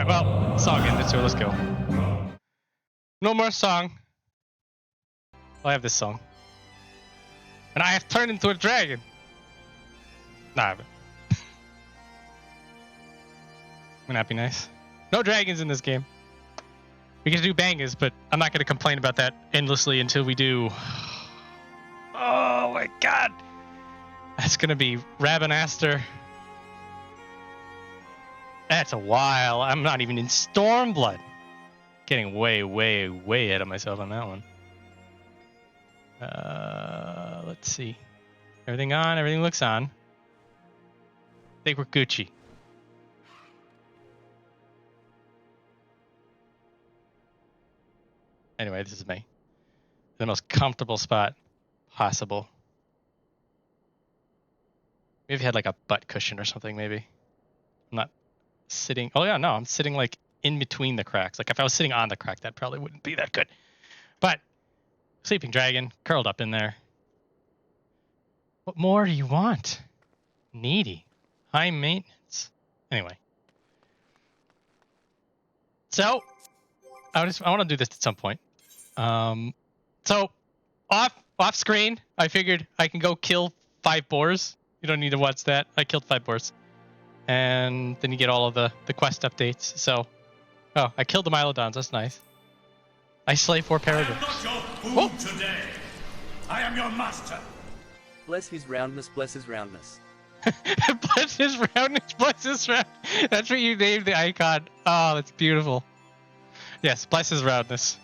Alright, well, song ended, so let's go. No more song. I have this song. And I have turned into a dragon. Nah, I haven't. Wouldn't that be nice? No dragons in this game. We can do bangers, but I'm not going to complain about that endlessly until we do. Oh my god. That's going to be Rabanaster. That's a while. I'm not even in Stormblood. Getting way, way, way ahead of myself on that one. Let's see. Everything on. Everything looks on. I think we're Gucci. Anyway, this is me. The most comfortable spot possible. Maybe if you had like a butt cushion or something, maybe. I'm not sitting. Oh yeah, no, I'm sitting like in between the cracks. Like if I was sitting on the crack, that probably wouldn't be that good. But sleeping dragon, curled up in there. What more do you want? Needy. High maintenance. Anyway. So, I want to do this at some point. So, off screen, I figured I can go kill 5 boars. You don't need to watch that. I killed 5 boars. And then you get all of the quest updates. So, oh, I killed the Mylodons. That's nice. I slay 4 paragraphs. I am not your food today. I am your master. Bless his roundness, bless his roundness. Bless his roundness, bless his round. That's what you named the icon. Oh, that's beautiful. Yes, bless his roundness.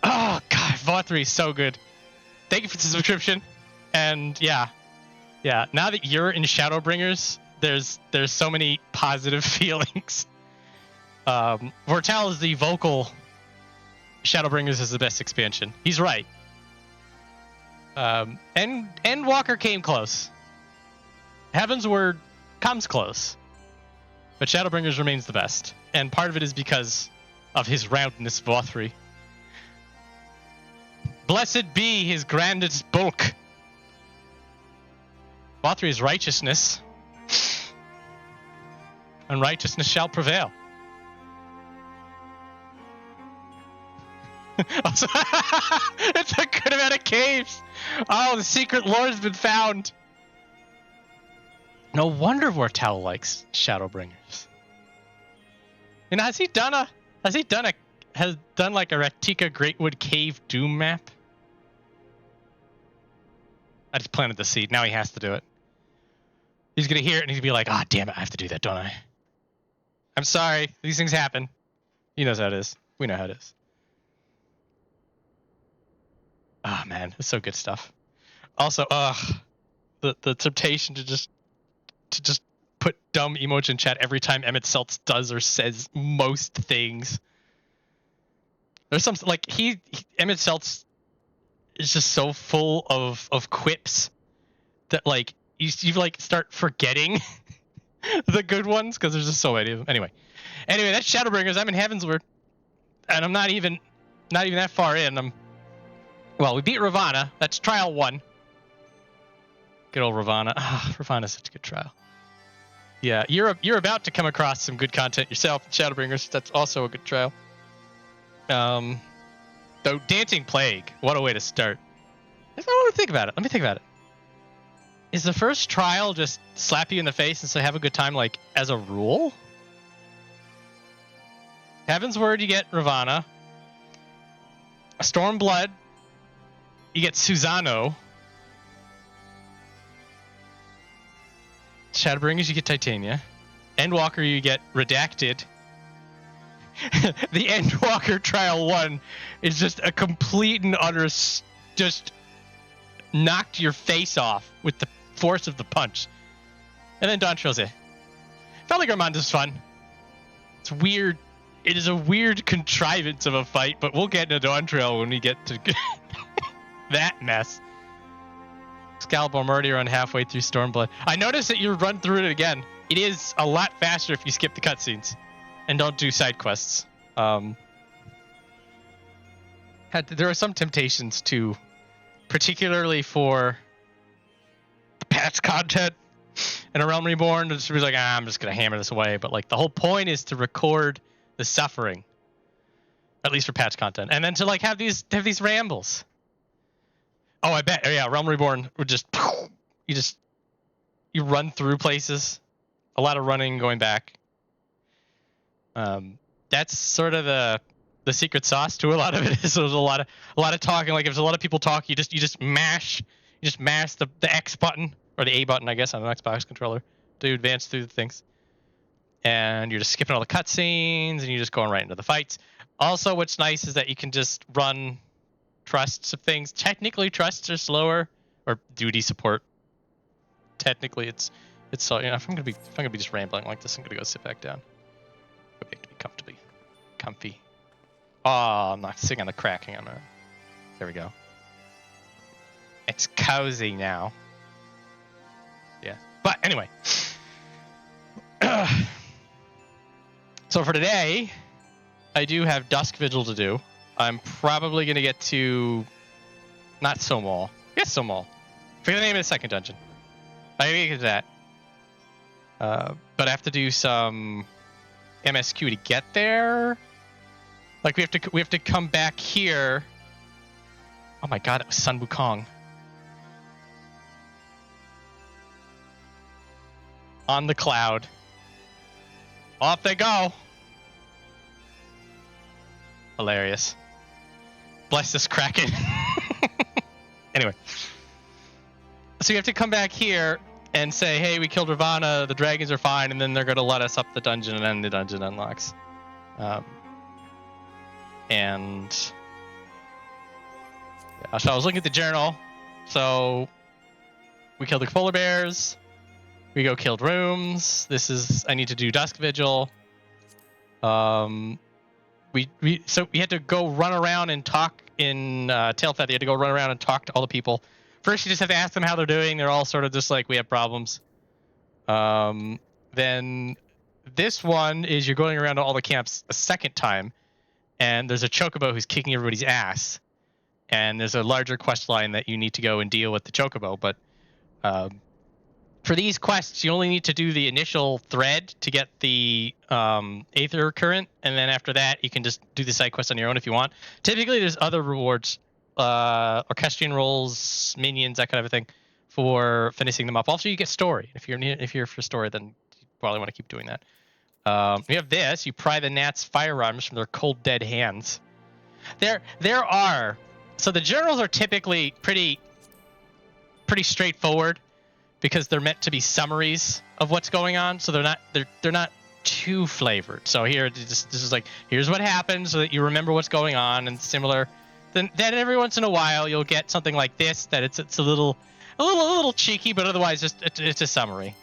Oh god, VOD3 is so good. Thank you for the subscription. And yeah. Now that you're in Shadowbringers, there's so many positive feelings. Vortal is the vocal. Shadowbringers is the best expansion. He's right. Endwalker came close. Heaven's Word comes close. But Shadowbringers remains the best. And part of it is because of his roundness, VOD3. Blessed be his grandest bulk. VOD3's righteousness. And righteousness shall prevail. It's a good amount of caves. Oh, the secret lore's been found. No wonder Vortal likes Shadowbringers. You know, has done like a Raktika Greatwood Cave Doom map? I just planted the seed. Now he has to do it. He's gonna hear it and he's gonna be like, "Ah, oh, damn it, I have to do that, don't I?" I'm sorry. These things happen. He knows how it is. We know how it is. Ah, oh, man, it's so good stuff. Also, the temptation to just put dumb emoji in chat every time Emmett Seltz does or says most things. There's some like Emmett Seltz is just so full of quips that like you like start forgetting the good ones because there's just so many of them. Anyway, that's Shadowbringers. I'm in Heavensward, and I'm not even that far in. Well, we beat Ravana. That's trial 1. Good old Ravana. Ah, Ravana's such a good trial. Yeah, you're about to come across some good content yourself, Shadowbringers. That's also a good trial. Though Dancing Plague, what a way to start. I don't want to think about it. Let me think about it. Is the first trial just slap you in the face and say have a good time, like as a rule? Heaven's Word, you get Ravana. Stormblood, you get Susano. Shadowbringers, you get Titania. Endwalker, you get Redacted. The Endwalker Trial 1 is just a complete and utter, just knocked your face off with the force of the punch. And then Dawn Trail's it. Felt like Armando's fun. It's weird. It is a weird contrivance of a fight, but we'll get into Dawn Trail when we get to that mess. Excalibur, I'm already around halfway through Stormblood. I noticed that you run through it again. It is a lot faster if you skip the cutscenes and don't do side quests. There are some temptations to, particularly for patch content, In a Realm Reborn, it's like, I'm just gonna hammer this away. But like the whole point is to record the suffering, at least for patch content, and then to like have these rambles. Oh, I bet. Oh, yeah, Realm Reborn would just you run through places, a lot of running, going back. That's sort of the secret sauce to a lot of it. Is there's a lot of talking. Like if there's a lot of people talk, you just mash the X button or the A button, I guess, on an Xbox controller to advance through the things. And you're just skipping all the cutscenes and you're just going right into the fights. Also, what's nice is that you can just run trusts of things. Technically, trusts are slower, or duty support. Technically, it's so, if I'm gonna be just rambling like this, I'm gonna go sit back down. Go back to be comfy. Oh, I'm not sitting on the crack. Hang on a minute. There we go. It's cozy now. Yeah. But anyway. So for today, I do have Dusk Vigil to do. I'm probably going to get to... Not Sohm. Yes, Sohm. Forget the name of the second dungeon. I'm going to get to that. But I have to do some MSQ to get there. Like, we have to come back here. Oh my god, it was Sun Wukong. On the cloud. Off they go. Hilarious. Bless this Kraken. Anyway. So you have to come back here and say, hey, we killed Ravana, the dragons are fine, and then they're going to let us up the dungeon, and then the dungeon unlocks. And yeah, so I was looking at the journal. So we killed the polar bears. We go killed rooms. I need to do Dusk Vigil. We had to go run around and talk in Tailfeather. You had to go run around and talk to all the people. First, you just have to ask them how they're doing. They're all sort of just like, we have problems. Then this one is you're going around to all the camps a second time, and there's a chocobo who's kicking everybody's ass. And there's a larger quest line that you need to go and deal with the chocobo. But for these quests, you only need to do the initial thread to get the Aether Current, and then after that, you can just do the side quest on your own if you want. Typically, there's other rewards, orchestrion rolls, minions, that kind of a thing, for finishing them up. Also, you get story. If you're for story, then you probably want to keep doing that. You have this. You pry the gnats' firearms from their cold, dead hands. There are... So the journals are typically pretty straightforward, because they're meant to be summaries of what's going on, so they're not too flavored. So here, this is like, here's what happened, so that you remember what's going on, and similar. Then every once in a while you'll get something like this that it's a little cheeky, but otherwise it's a summary.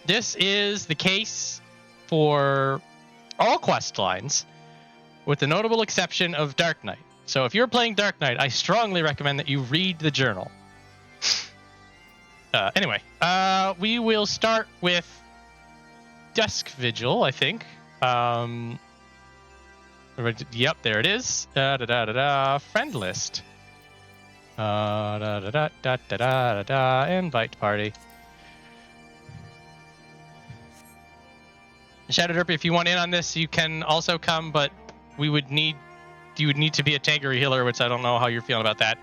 This is the case for all quest lines, with the notable exception of Dark Knight. So if you're playing Dark Knight, I strongly recommend that you read the journal. Anyway, we will start with Dusk Vigil, I think. Yep, there it is. Friend list. Invite party. Shadow Derpy, if you want in on this, you can also come, but you would need to be a tank or a healer, which I don't know how you're feeling about that.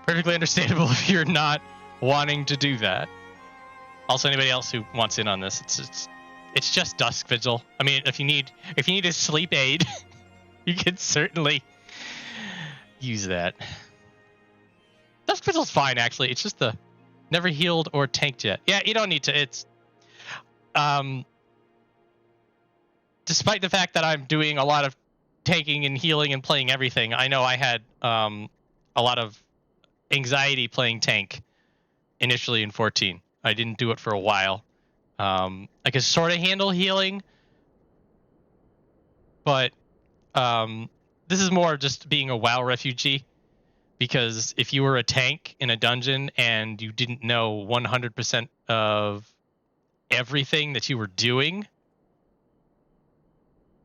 Perfectly understandable if you're not wanting to do that. Also, anybody else who wants in on this, it's just Dusk Vigil. I mean, if you need a sleep aid, you can certainly use that. Dusk Vigil's fine, actually. It's just the never healed or tanked yet. Yeah, you don't need to. It's despite the fact that I'm doing a lot of tanking and healing and playing everything, I know I had a lot of anxiety playing tank initially in 14. I didn't do it for a while. I could sort of handle healing, but this is more just being a WoW refugee, because if you were a tank in a dungeon and you didn't know 100% of everything that you were doing,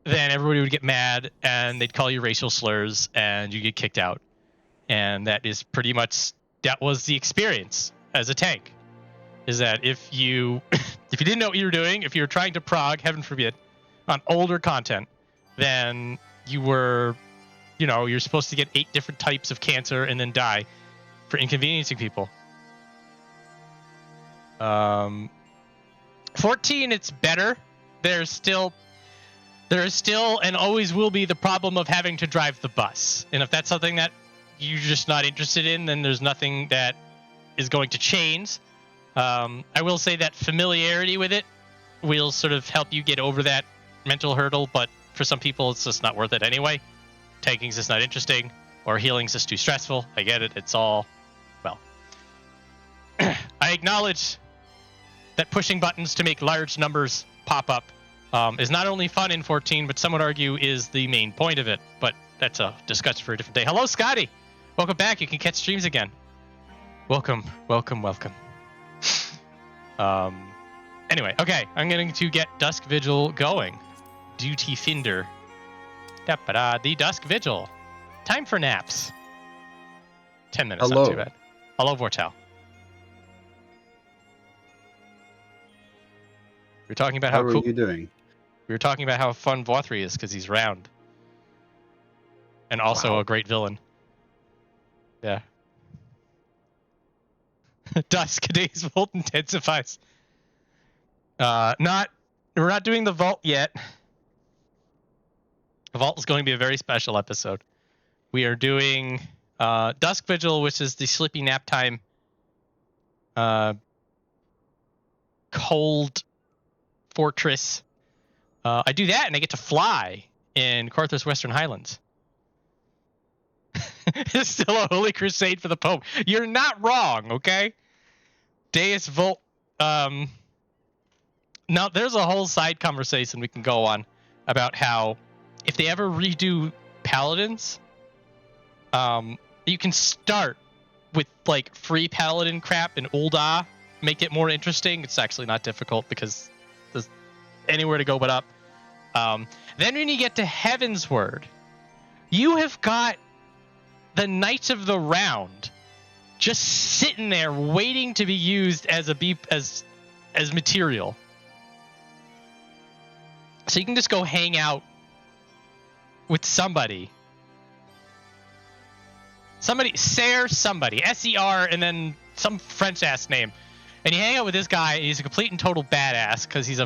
then everybody would get mad and they'd call you racial slurs and you get kicked out. And that was the experience as a tank. is that if you if you didn't know what you were doing, if you were trying to prog, heaven forbid, on older content, then you were, you're supposed to get 8 different types of cancer and then die for inconveniencing people. 14, it's better. There is still and always will be the problem of having to drive the bus. And if that's something that you're just not interested in, then there's nothing that is going to change. I will say that familiarity with it will sort of help you get over that mental hurdle, but for some people it's just not worth it anyway. Tanking's just not interesting, or healing's just too stressful. I get it. It's all, well, I acknowledge that pushing buttons to make large numbers pop up is not only fun in 14, but some would argue is the main point of it. But that's a discussion for a different day. Hello, Scotty. Welcome back. You can catch streams again. Welcome. Anyway, okay. I'm going to get Dusk Vigil going. Duty Finder. The Dusk Vigil. Time for naps. 10 minutes, Hello. not too bad. Hello, Vortal. We were talking about how are cool you doing? We were talking about how fun Vothri is because he's round. And also a great villain. Yeah. Dusk, today's Vault intensifies. We're not doing the Vault yet. The Vault is going to be a very special episode. We are doing Dusk Vigil, which is the sleepy nap time cold fortress. I do that and I get to fly in Carthus Western Highlands. It's still a holy crusade for the Pope. You're not wrong, okay? Deus Vult. Now, there's a whole side conversation we can go on about how if they ever redo Paladins, you can start with like free Paladin crap in Ul'dah, make it more interesting. It's actually not difficult because there's anywhere to go but up. Then when you get to Heaven's Word, you have got the Knights of the Round just sitting there waiting to be used as as material. So you can just go hang out with somebody, Ser somebody, S-E-R, and then some French ass name, and you hang out with this guy. And he's a complete and total badass because he's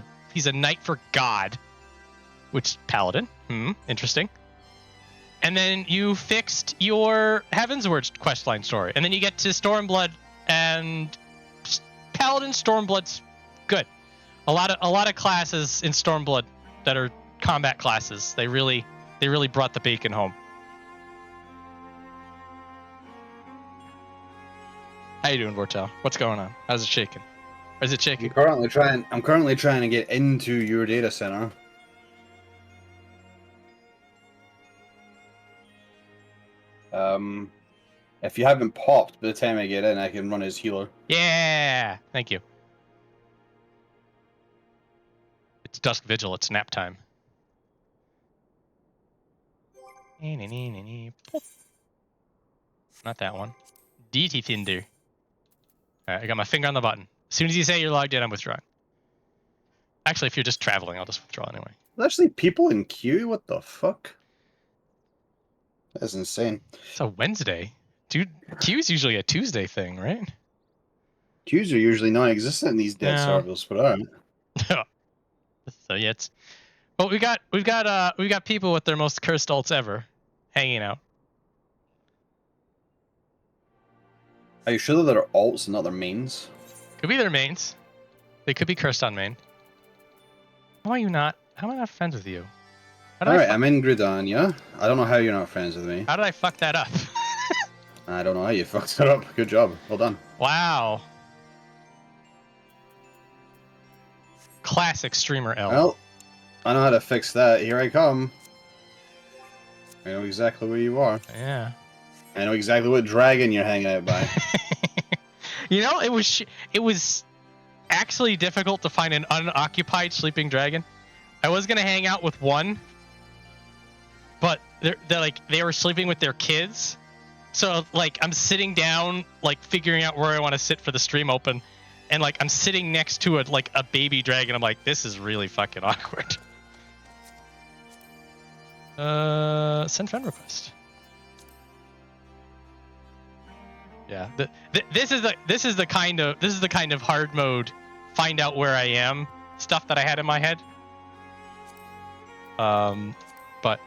a knight for God, which paladin. Interesting. And then you fixed your Heavensward questline story, and then you get to Stormblood, and Paladin Stormblood's good. A lot of classes in Stormblood that are combat classes. They really brought the bacon home. How you doing, Vortel? What's going on? How's it shaking? Or is it shaking? I'm currently trying to get into your data center. If you haven't popped, by the time I get in, I can run as healer. Yeah, thank you. It's Dusk Vigil. It's nap time. Not that one. DT Finder. All right, I got my finger on the button. As soon as you say you're logged in, I'm withdrawing. Actually, if you're just traveling, I'll just withdraw anyway. There's actually people in queue? What the fuck? That's insane. It's a Wednesday. Dude, Q's usually a Tuesday thing, right? Queues are usually non-existent in these dead servers, but alright. So yeah, it's. Well, we got people with their most cursed ults ever, hanging out. Are you sure that they're alts and not their mains? Could be their mains. They could be cursed on main. How am I not friends with you? Alright, I'm in Gridania. I don't know how you're not friends with me. How did I fuck that up? I don't know how you fucked it up. Good job. Well done. Wow. Classic streamer L. Well, I know how to fix that. Here I come. I know exactly where you are. Yeah. I know exactly what dragon you're hanging out by. It was actually difficult to find an unoccupied sleeping dragon. I was gonna hang out with one, but they were sleeping with their kids. So like I'm sitting down, like figuring out where I want to sit for the stream open, and like I'm sitting next to a baby dragon. I'm like, this is really fucking awkward. Send friend request. Yeah, this is the kind of hard mode, find out where I am stuff that I had in my head. But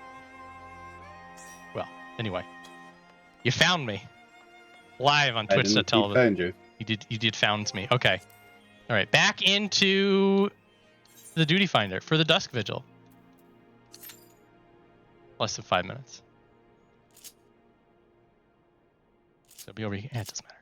well, anyway, you found me live on Twitch.tv. Found you. You did found me. Okay, all right, back into the duty finder for the Dusk Vigil. Less than 5 minutes. So be over here. It doesn't matter.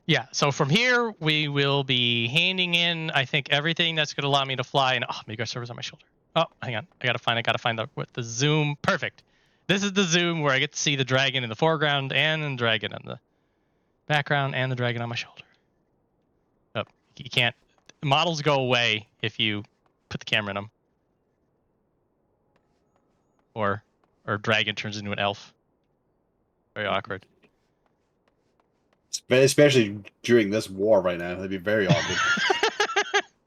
Yeah, so from here we will be handing in, I think, everything that's going to allow me to fly. And Midgar server's on my shoulder. Oh, hang on. I gotta find the zoom. Perfect. This is the zoom where I get to see the dragon in the foreground and the dragon in the background and the dragon on my shoulder. Oh, you can't. Models go away if you put the camera in them. Or dragon turns into an elf. Very awkward. Especially during this war right now, that'd be very awkward.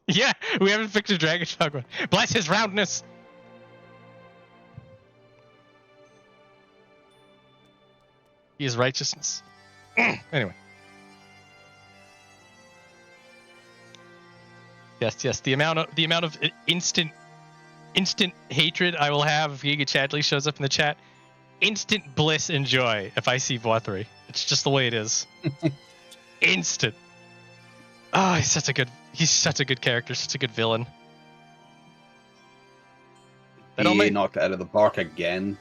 Yeah, we haven't fixed a dragon shotgun. Bless his roundness. He is righteousness. Anyway. Yes. The amount of instant hatred I will have if Giga Chadley shows up in the chat. Instant bliss and joy if I see Vothri. It's just the way it is. Instant. Oh, he's such a good character, such a good villain. He knocked it out of the park again.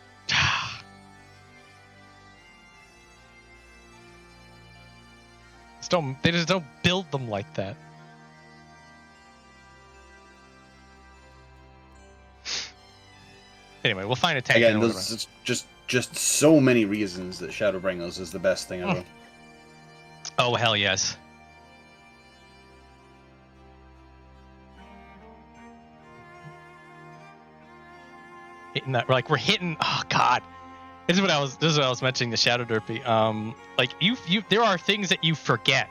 They just don't build them like that. Anyway, we'll find a tank. Again, there's just so many reasons that Shadowbringers is the best thing ever. Oh, hell yes. Hitting that, we're hitting. Oh God, this is what I was mentioning the Shadow Derpy. Like there are things that you forget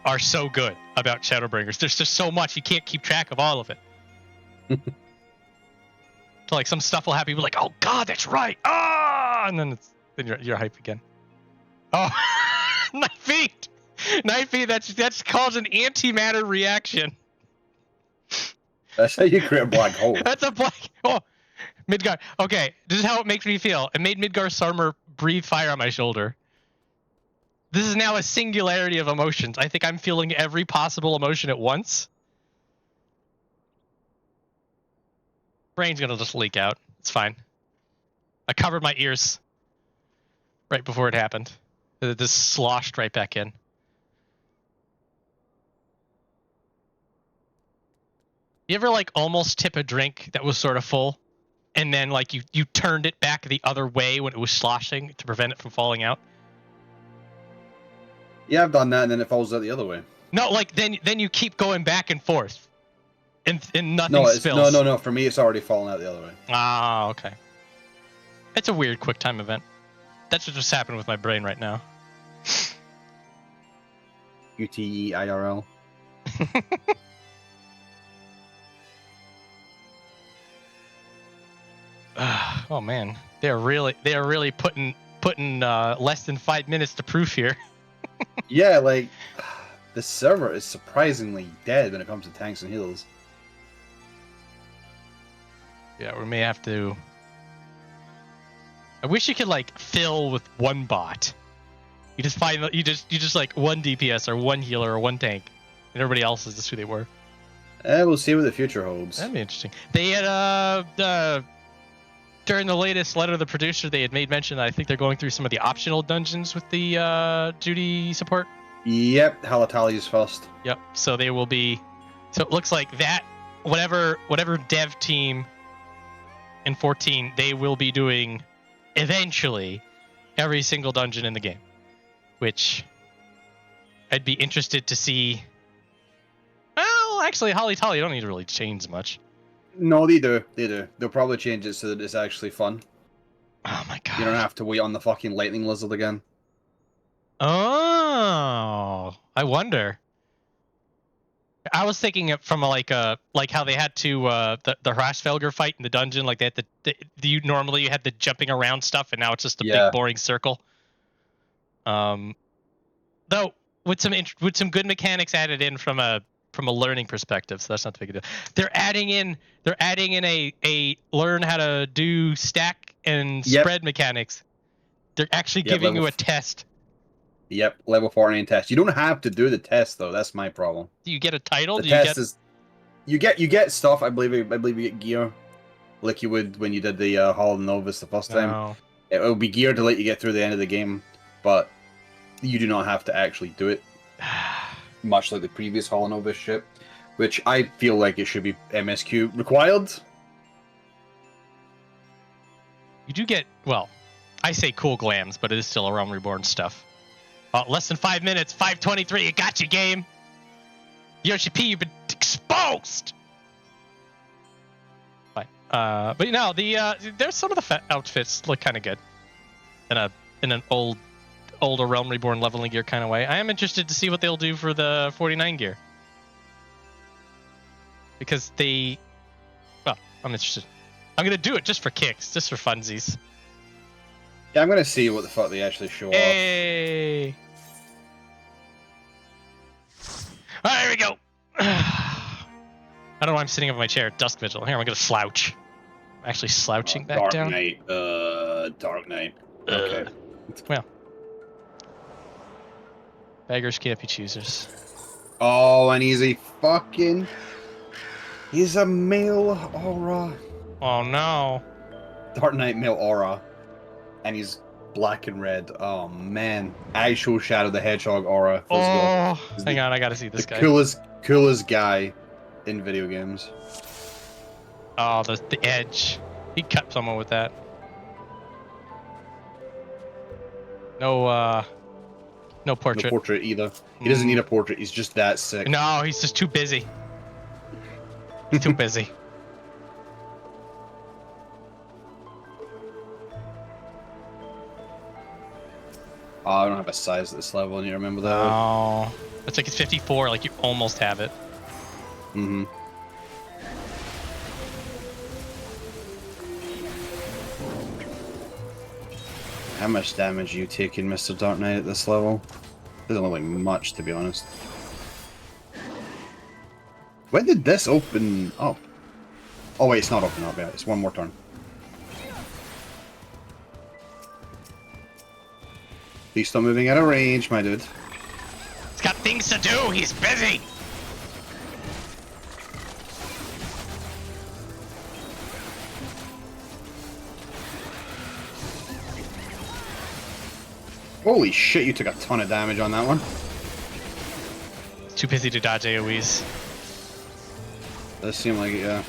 are so good about Shadowbringers. There's just so much you can't keep track of all of it. So like some stuff will happen, people are like, oh God, that's right. And then you're hype again. Oh, Night Feet. That's called an antimatter reaction. That's how you create a black hole. That's a black. Oh, Midgar. Okay, this is how it makes me feel. It made Midgar Sarmer breathe fire on my shoulder. This is now a singularity of emotions. I think I'm feeling every possible emotion at once. Brain's gonna just leak out. It's fine. I covered my ears right before it happened. It just sloshed right back in. You ever like almost tip a drink that was sort of full, and then like you turned it back the other way when it was sloshing to prevent it from falling out? Yeah, I've done that, and then it falls out the other way. No, like then you keep going back and forth. And nothing spills. No. For me, it's already fallen out the other way. Ah, okay. It's a weird QuickTime event. That's what just happened with my brain right now. UTE IRL. Oh man, they are really putting less than 5 minutes to proof here. Yeah, like the server is surprisingly dead when it comes to tanks and heals. Yeah, we may have to. I wish you could like fill with one bot. You just find you just like one DPS or one healer or one tank, and everybody else is just who they were. We'll see what the future holds. That'd be interesting. They had during the latest letter to the producer, they had made mention that I think they're going through some of the optional dungeons with the duty support. Yep, Halatali's first. Yep. So they will be. So it looks like that whatever dev team in 14, they will be doing eventually every single dungeon in the game, which I'd be interested to see. Well, actually, Holly Tolly don't need to really change much. No, they do. They'll probably change it so that it's actually fun. Oh my God. You don't have to wait on the fucking lightning lizard again. Oh, I wonder. I was thinking it from like how they had to the Hrassfelger fight in the dungeon, like they had you normally had the jumping around stuff, and now it's just a big boring circle. Though with some good mechanics added in from a learning perspective, so that's not the big deal. They're adding in a learn how to do stack and spread mechanics. They're actually giving you a test. Yep, level 49 test. You don't have to do the test though. That's my problem. Do you get a title? The test is you get stuff. I believe you get gear, like you would when you did the Hall of Novice the first time. It will be geared to let you get through the end of the game, but you do not have to actually do it. Much like the previous Hall of Novice ship, which I feel like it should be MSQ required. You do get, well, I say cool glams, but it is still a Realm Reborn stuff. Less than 5 minutes, 5:23, you got your game. Yoshi P, you've been exposed. But you know, there's some of the outfits look kind of good in an older Realm Reborn leveling gear kind of way. I am interested to see what they'll do for the 49 gear. Because well, I'm interested. I'm going to do it just for kicks, just for funsies. Yeah, I'm going to see what the fuck they actually show off. Hey! Alright, here we go. I don't know why I'm sitting up in my chair at Dusk Vigil. Here, I'm going to slouch. I'm actually slouching back down. Dark Knight. Okay. Well. Beggars can't be choosers. Oh, and he's a male aura. Oh no. Dark Knight male aura. And he's black and red. Oh man. Actual Shadow the Hedgehog aura. Oh, hang on, I gotta see this guy. Coolest guy in video games. Oh, the edge. He'd cut someone with that. No portrait. No portrait either. He doesn't need a portrait. He's just that sick. No, he's just too busy. He's too busy. Oh, I don't have a size at this level, and you remember that? Oh, it's like it's 54. Like you almost have it. Mm-hmm. How much damage are you taking, Mr. Dark Knight, at this level? Doesn't look like much, to be honest. When did this open up? Oh wait, it's not open up yet. It's one more turn. Please stop moving out of range, my dude. He's got things to do. He's busy. Holy shit, you took a ton of damage on that one. Too busy to dodge AoEs. Does seem like it, yeah.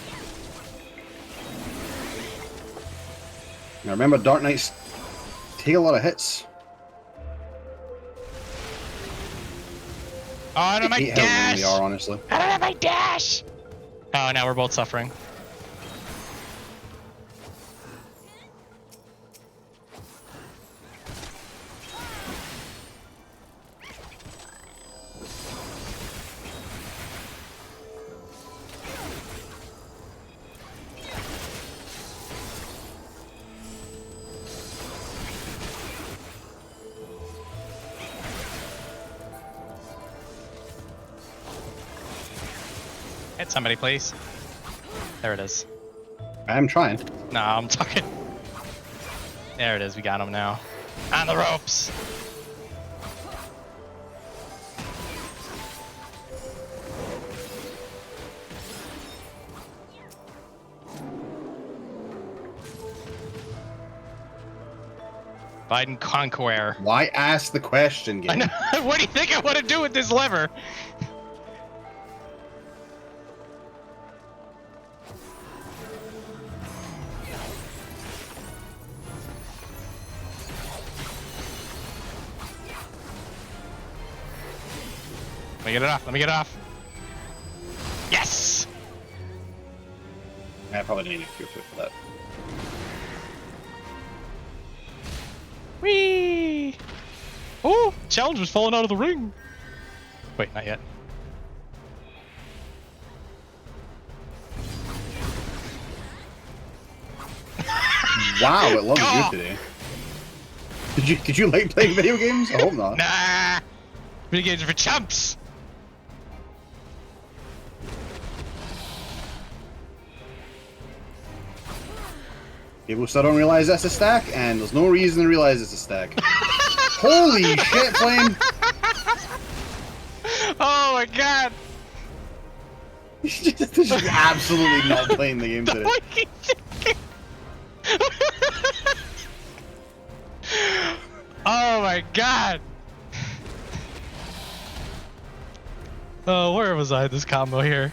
Now remember, Dark Knights take a lot of hits. Oh, I don't have my dash! They are, honestly. I don't have my dash! Oh, now we're both suffering. Hit somebody, please. There it is. I'm trying. No, I'm talking. There it is. We got him now. On the ropes. Biden Conqueror. Why ask the question, game? I know. What do you think I want to do with this lever? Let me get it off. Let me get it off. Yes! I probably didn't need a cure for that. Whee! Oh, challenge was falling out of the ring. Wait, not yet. Wow, it loves Go! you today. Did you like playing video games? I hope not. Nah! Video games are for chumps! People still don't realize that's a stack, and there's no reason to realize it's a stack. Holy shit, Flame! Oh my god! Just absolutely not playing the game today. Oh my god! Oh, where was I? This combo here.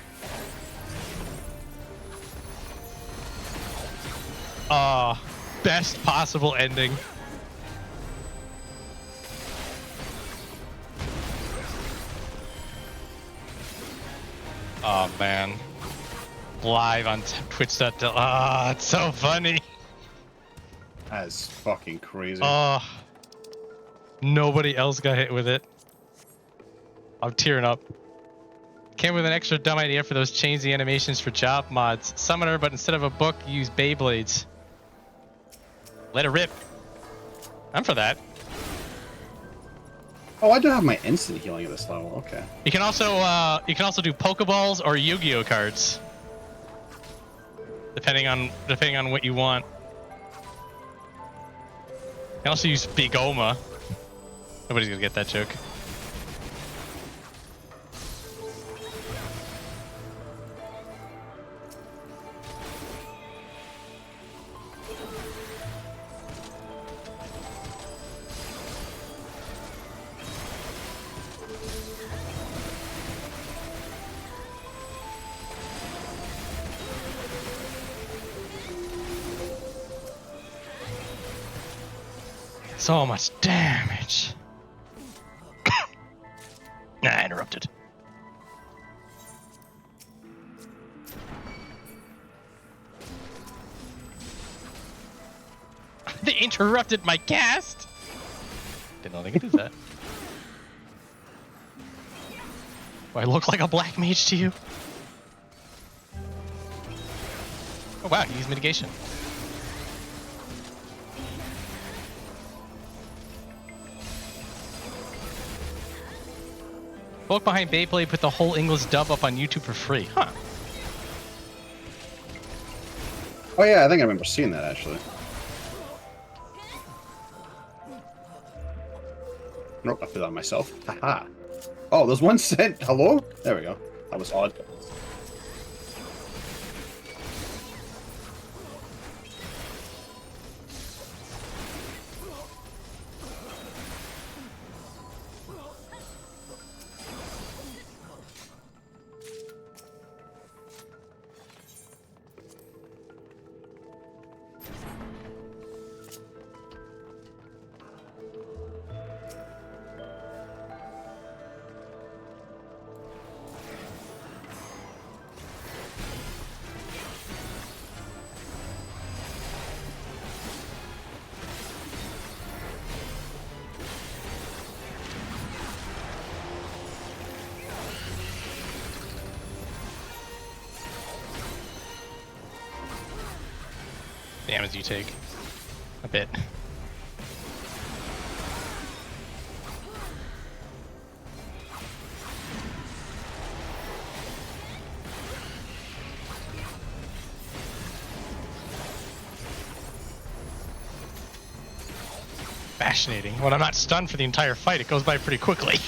Oh, best possible ending. Oh man. Live on Twitch.tv. Ah, it's so funny. That is fucking crazy. Oh. Nobody else got hit with it. I'm tearing up. Came with an extra dumb idea for those change the animations for job mods. Summoner, but instead of a book, use Beyblades. Let it rip. I'm for that. Oh, I do have my instant healing at this level. Okay. You can also do Pokeballs or Yu-Gi-Oh cards, depending on what you want. You can also use Big Oma. Nobody's gonna get that joke. So much damage. Nah, interrupted. They interrupted my cast. Didn't know they could do that. Do I look like a black mage to you? Oh wow, he used mitigation. Folk behind Beyblade put the whole English dub up on YouTube for free. Huh. Oh yeah, I think I remember seeing that actually. Nope, I put that on myself. Haha. Oh, there's one cent. Hello? There we go. That was odd. Damage you take. A bit. Fascinating. When I'm not stunned for the entire fight, it goes by pretty quickly.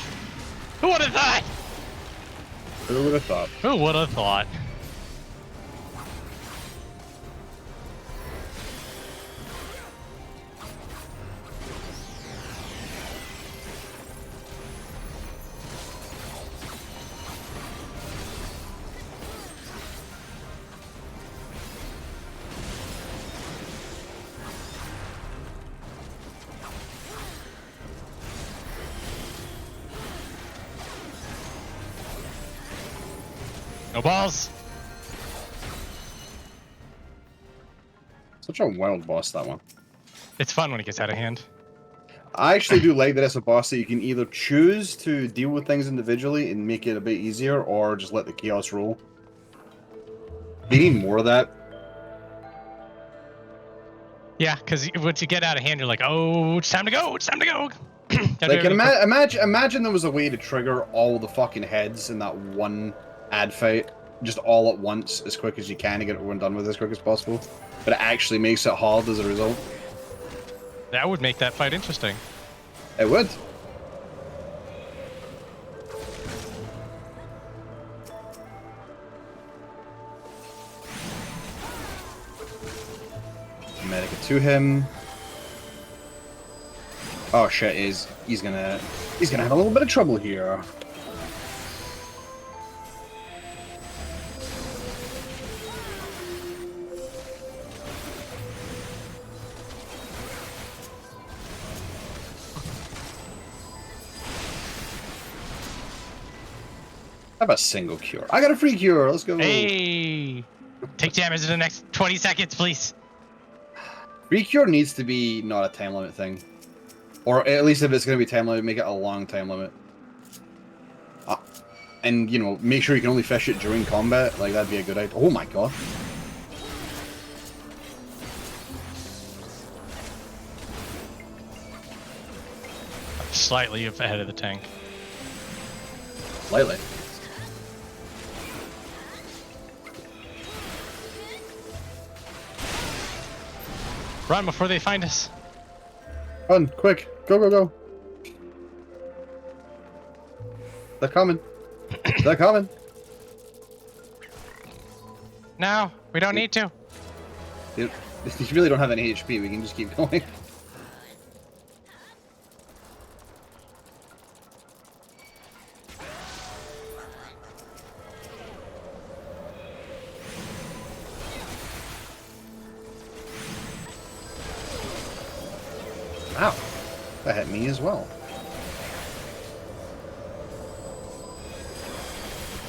Who would have thought? Who would have thought? Who would have thought? No balls. Such a wild boss, that one. It's fun when it gets out of hand. I actually do like that it's a boss that you can either choose to deal with things individually and make it a bit easier, or just let the chaos roll. They need more of that. Yeah, because once you get out of hand, you're like, oh, it's time to go. It's time to go. Like, imagine there was a way to trigger all the fucking heads in that one ad fight, just all at once, as quick as you can, to get everyone done with as quick as possible. But it actually makes it hard as a result. That would make that fight interesting. It would. Medica to him. Oh shit! He's gonna have a little bit of trouble here. How about a single cure? I got a free cure. Let's go. Hey, take damage in the next 20 seconds, please. Free cure needs to be not a time limit thing. Or at least if it's going to be time limit, make it a long time limit. And, you know, make sure you can only fish it during combat. Like, that'd be a good idea. Oh my god. Slightly ahead of the tank. Slightly. Run before they find us. Run, quick. Go, go, go. They're coming. They're coming. No, we don't need to. You really don't have any HP. We can just keep going. Wow. That hit me as well.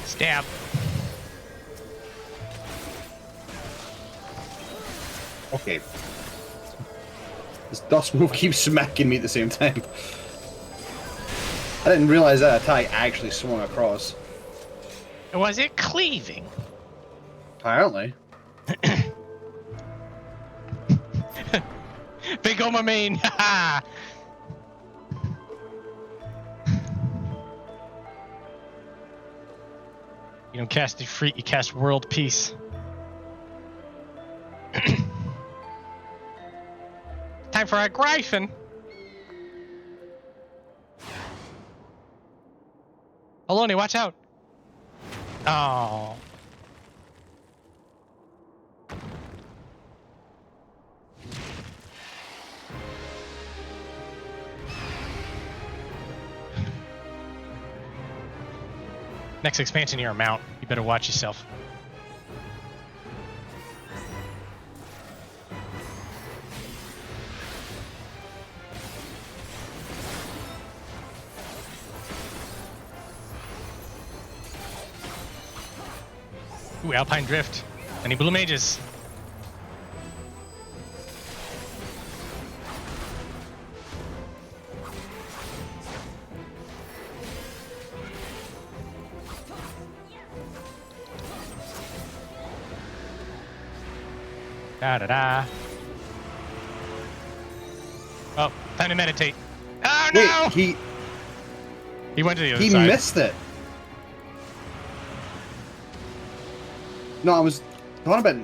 Stab. Okay. This dust move keeps smacking me at the same time. I didn't realize that attack actually swung across. Was it cleaving? Apparently. Big Oma main. Haha. You don't cast Defeat, you cast World Peace. Time for a Gryphon. Aloni, watch out. Oh. Next expansion, you're a mount. You better watch yourself. Ooh, Alpine Drift. Any blue mages? Da-da-da. Oh, time to meditate. Oh, no! Wait, He went to the other he side. missed it. No, I was talking about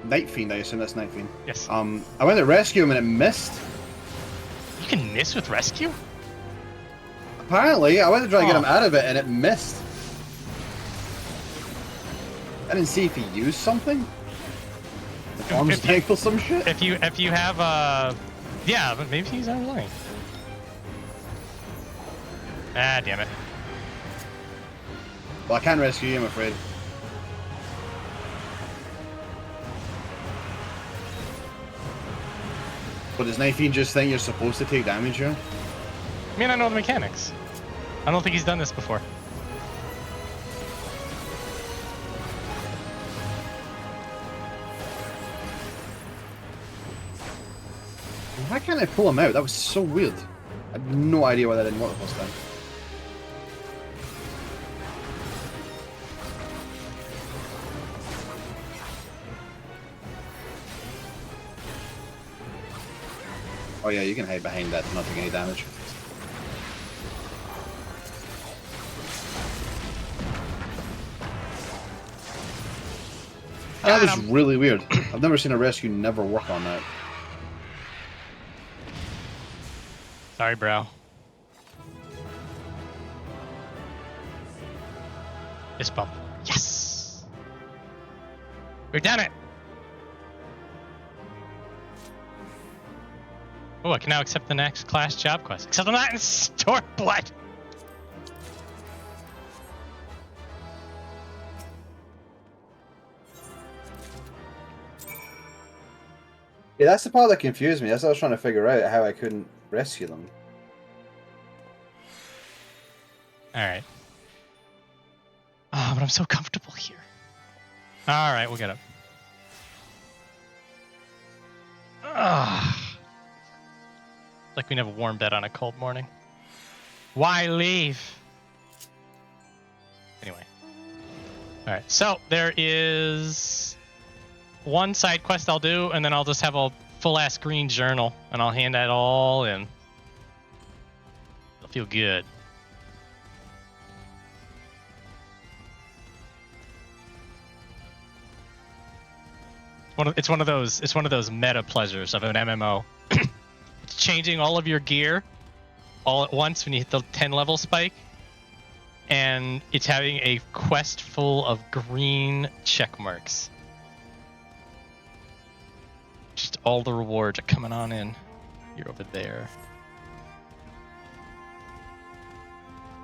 Night Fiend. I assume that's Night Fiend. Yes. I went to rescue him and it missed. You can miss with rescue? Apparently, I went to try to get him out of it and it missed. I didn't see if he used something. Like arms tank or some shit. If you have yeah, but maybe he's out of line. Ah, damn it. Well, I can't rescue you, I'm afraid. But does Night Fiend just think you're supposed to take damage here? I mean, I know the mechanics. I don't think he's done this before. Why can't I pull him out? That was so weird. I have no idea why that didn't work the first time. Oh yeah, you can hide behind that to not take any damage. That was really weird. I've never seen a rescue never work on that. Sorry, bro. Fist bump. Yes! We've done it! Oh, I can now accept the next class job quest. Except I'm not in Stormblood! Yeah, that's the part that confused me. That's what I was trying to figure out, how I couldn't rescue them. Alright. Oh, but I'm so comfortable here. Alright, we'll get up. Like we never warm bed on a cold morning. Why leave? Anyway. Alright, so there is one side quest I'll do, and then I'll just have a full-ass green journal, and I'll hand that all in. It'll feel good. It's one of those meta pleasures of an MMO. It's changing all of your gear all at once when you hit the 10 level spike, and it's having a quest full of green check marks. Just all the rewards are coming on in. You're over there.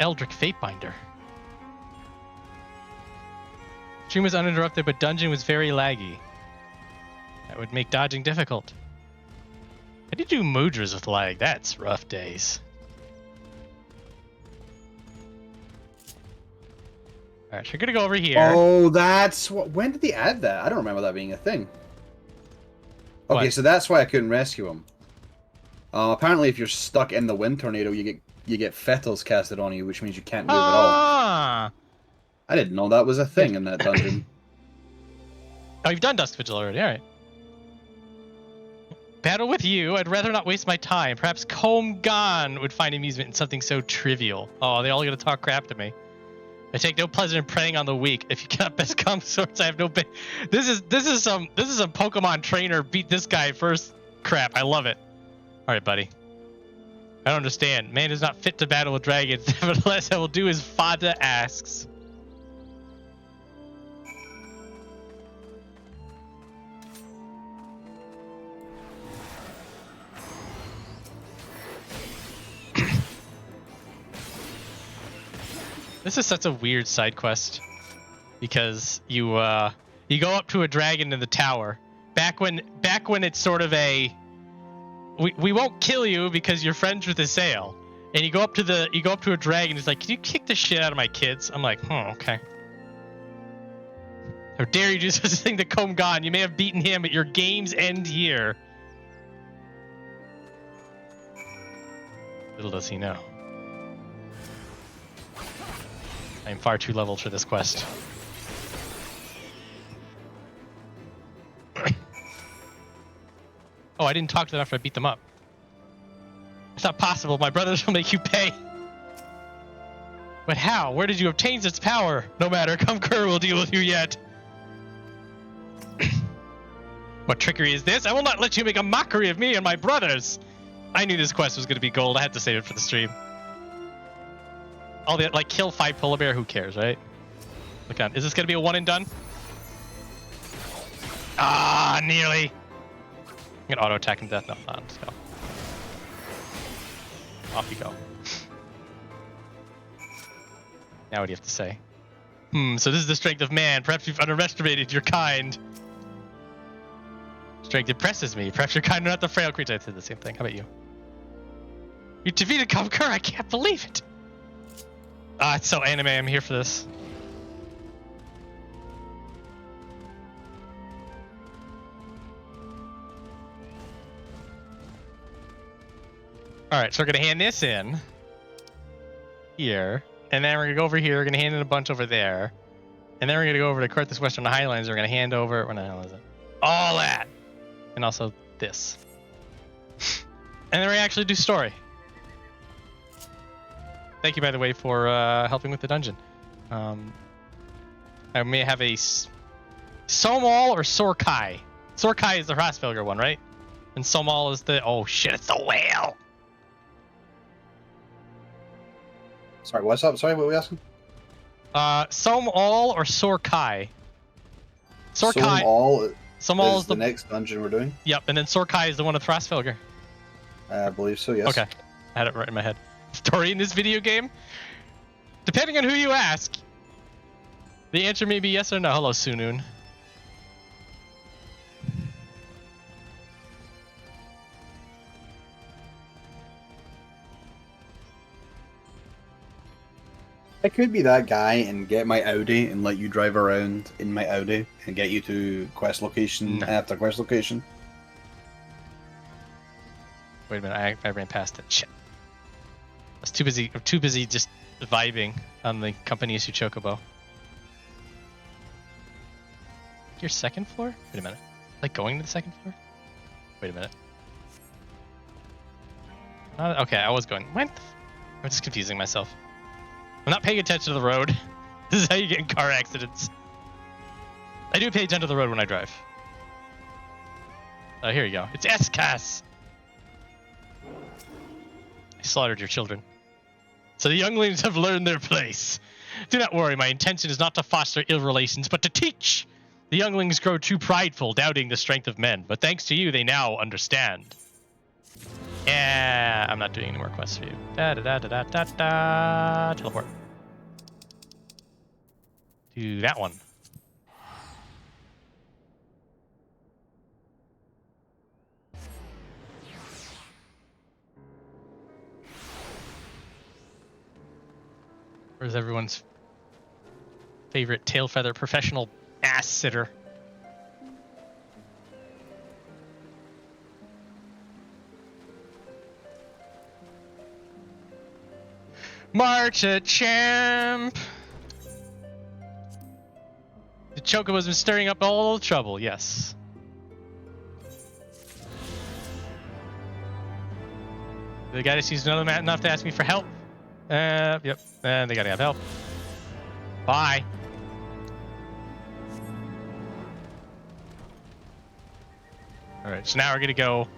Eldritch Fatebinder. Stream was uninterrupted, but dungeon was very laggy. That would make dodging difficult. How do you do Moodras with lag? That's rough days. Alright, so we're gonna go over here. Oh, that's what. When did they add that? I don't remember that being a thing. Okay, What? so that's why I couldn't rescue him. Apparently, if you're stuck in the wind tornado, you get fetters casted on you, which means you can't move at all. Ah! I didn't know that was a thing in that dungeon. Oh, you've done Dusk Vigil already. Alright. Battle with you. I'd rather not waste my time. Perhaps Sohm would find amusement in something so trivial. Oh, they all gonna talk crap to me. I take no pleasure in preying on the weak. If you cannot best come sorts, I have no. This is some Pokemon trainer beat this guy first crap. I love it. All right, buddy. I don't understand. Man is not fit to battle with dragons. Nevertheless, I will do as Fada asks. This is such a weird side quest because you go up to a dragon in the tower. Back when it's sort of a we won't kill you because you're friends with the sail. And you go up to a dragon. He's like, "Can you kick the shit out of my kids?" I'm like, "Oh, okay." How dare you do such a thing to Sohm? You may have beaten him, but your games end here. Little does he know. I am far too leveled for this quest. Oh, I didn't talk to them after I beat them up. It's not possible. My brothers will make you pay. But how? Where did you obtain such power? No matter. Kumkur will deal with you yet. What trickery is this? I will not let you make a mockery of me and my brothers. I knew this quest was going to be gold. I had to save it for the stream. All the like kill 5 polar bear. Who cares, right? Look on. Is this going to be a one and done? Ah, nearly. I'm gonna auto attack and death. No, let's go. Off you go. Now what do you have to say? So this is the strength of man. Perhaps you've underestimated your kind. Strength impresses me. Perhaps you're kind, not the frail creature. I said the same thing. How about you? You defeated Kumkur. I can't believe it. Ah, it's so anime. I'm here for this. All right, so we're gonna hand this in here, and then we're gonna go over here. We're gonna hand in a bunch over there, and then we're gonna go over to Carthus Western Highlands. We're gonna hand over what the hell is it? All that, and also this, and then we actually do story. Thank you, by the way, for helping with the dungeon. I may have a Somal or Sorkai. Sorkai is the Hrasfelger one, right? And Somal is the... Oh, shit, it's the whale! Sorry, what's up? Sorry, what were we asking? Somal or Sorkai? Sorkai... Somal is the next dungeon we're doing? Yep, and then Sorkai is the one with Hrasfelger. I believe so, yes. Okay, I had it right in my head. Story in this video game? Depending on who you ask, the answer may be yes or no. Hello, Sunun. I could be that guy and get my Audi and let you drive around in my Audi and get you to quest location after quest location. Wait a minute, I ran past it. Shit. I was too busy just vibing on the company issue chocobo. Your second floor? Wait a minute. Like going to the second floor? Wait a minute. Okay, I was going. What? I'm just confusing myself. I'm not paying attention to the road. This is how you get in car accidents. I do pay attention to the road when I drive. Oh, here you go. It's Escas! I slaughtered your children. So the younglings have learned their place. Do not worry, my intention is not to foster ill relations, but to teach. The younglings grow too prideful, doubting the strength of men, but thanks to you, they now understand. Yeah, I'm not doing any more quests for you. Teleport. Do that one. Where's everyone's favorite tail feather professional ass sitter? March a champ! The Chocobo's been stirring up all the trouble, yes. The guy just used another mat enough to ask me for help. Yep, and they gotta have help. Bye. Alright, so now we're gonna go...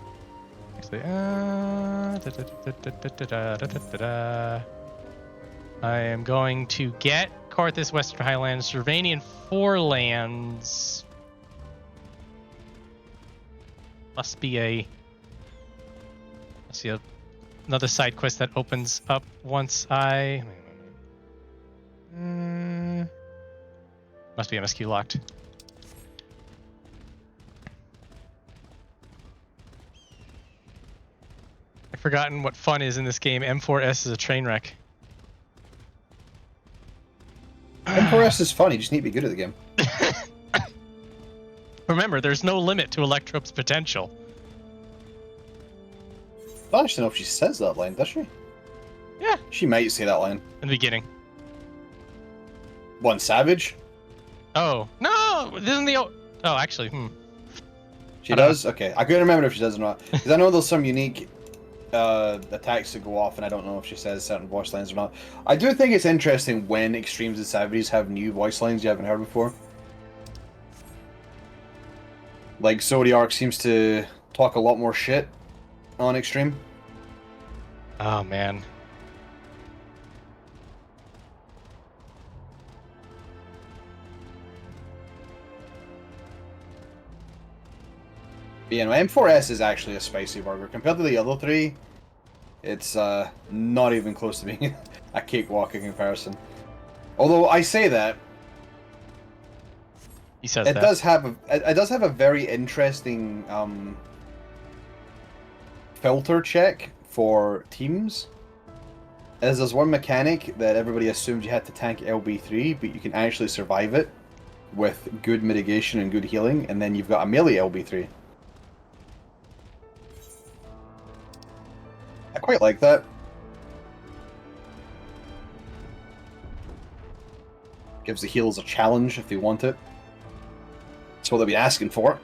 Actually, I am going to get Carthus Western Highlands, Servanian Forelands. Must be another side quest that opens up once I... must be MSQ locked. I've forgotten what fun is in this game. M4S is a train wreck. M4S is fun, you just need to be good at the game. Remember, there's no limit to Electrope's potential. I don't actually know if she says that line, does she? Yeah. She might say that line. In the beginning. One Savage? Oh. No! Isn't the... Oh, actually, She does? Okay. I couldn't remember if she does or not. Because I know there's some unique attacks that go off, and I don't know if she says certain voice lines or not. I do think it's interesting when Extremes and Savages have new voice lines you haven't heard before. Like, Zodiark seems to talk a lot more shit on Extreme. Oh, man. But, yeah, no, M4S is actually a spicy burger. Compared to the other three, it's not even close to being a cakewalk in comparison. Although I say that, He says it does have a very interesting filter check for teams. As there's one mechanic that everybody assumed you had to tank LB3, but you can actually survive it with good mitigation and good healing, and then you've got a melee LB3. I quite like that. Gives the healers a challenge if they want it. That's what they'll be asking for.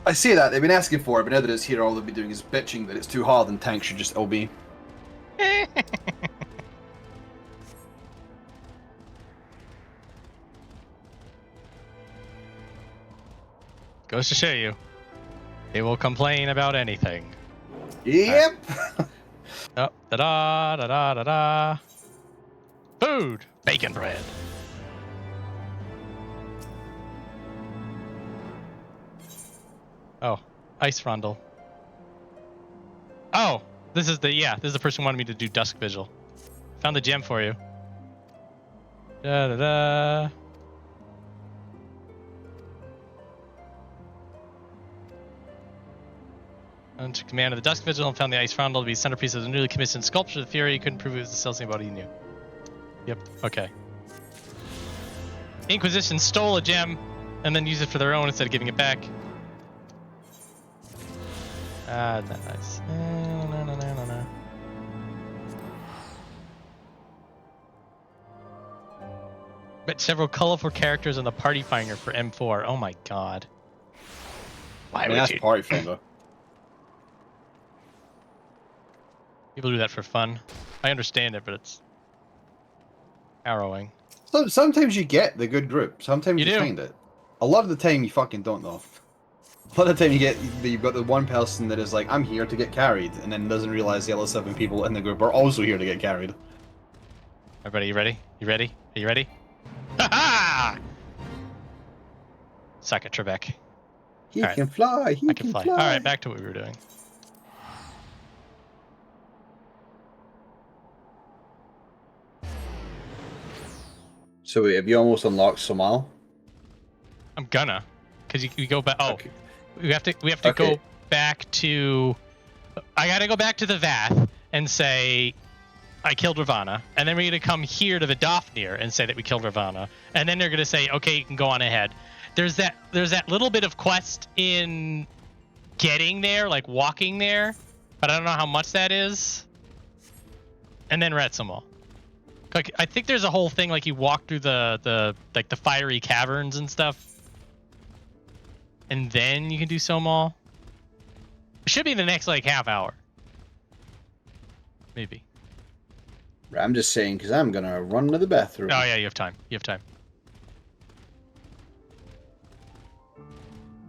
I say that, they've been asking for it, but now that it's here, all they'll be doing is bitching that it's too hard and tanks should just OB. Goes to show you. They will complain about anything. Yep! Right. Oh, da-da, da-da, da-da. Food! Bacon bread. Oh, ice rondel. Oh, this is the person who wanted me to do Dusk Vigil. Found the gem for you. Da-da-da. Under command of the Dusk Vigil and found the ice rondel to be centerpiece of the newly commissioned sculpture of the Fury. He couldn't prove it was the Celestial body he knew. Yep, okay. Inquisition stole a gem and then used it for their own instead of giving it back. Ah, nice. No. Met several colorful characters on the party finder for M4. Oh my god. Why would you? Party finder. People do that for fun. I understand it, but it's harrowing. So, sometimes you get the good group. Sometimes you do. find it. A lot of the time you fucking don't know. A lot of the time you've got the one person that is like, I'm here to get carried, and then doesn't realize the other 7 people in the group are also here to get carried. Everybody, you ready? You ready? Are you ready? Ha-ha! Suck it, Trebek. He can fly. I can fly. Alright, back to what we were doing. So wait, have you almost unlocked Somal? I'm gonna, cause we go back. Oh, Okay. we have to go back to. I gotta go back to the Vath and say I killed Ravana, and then we're gonna come here to the Dofnir and say that we killed Ravana, and then they're gonna say, okay, you can go on ahead. There's that little bit of quest in getting there, like walking there, but I don't know how much that is. And then Retsumal. Like, I think there's a whole thing like you walk through the fiery caverns and stuff, and then you can do Somal. It should be the next like half hour, maybe. I'm just saying because I'm gonna run to the bathroom. Oh yeah, you have time. You have time.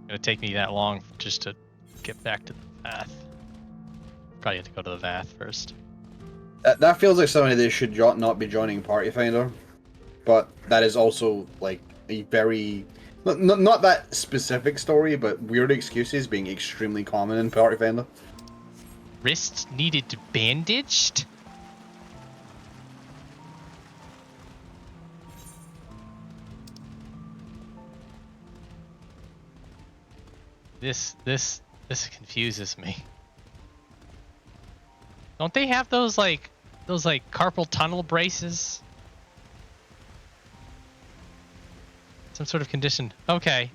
Gonna take me that long just to get back to the Vath. Probably have to go to the Vath first. That feels like somebody that should not be joining Party Finder, but that is also like a very not that specific story, but weird excuses being extremely common in Party Finder. Wrists needed bandaged? This confuses me. Don't they have those carpal tunnel braces? Some sort of condition. Okay.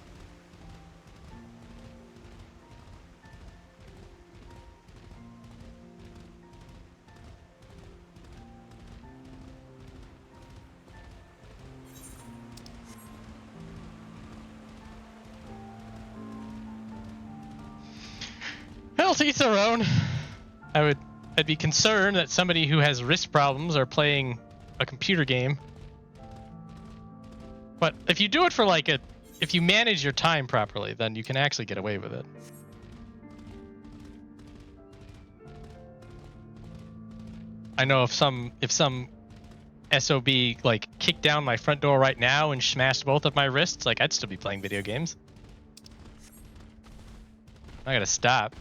Well, to each their own. I'd be concerned that somebody who has wrist problems are playing a computer game. But if you do it for if you manage your time properly, then you can actually get away with it. I know if some SOB kicked down my front door right now and smashed both of my wrists, I'd still be playing video games. I gotta stop.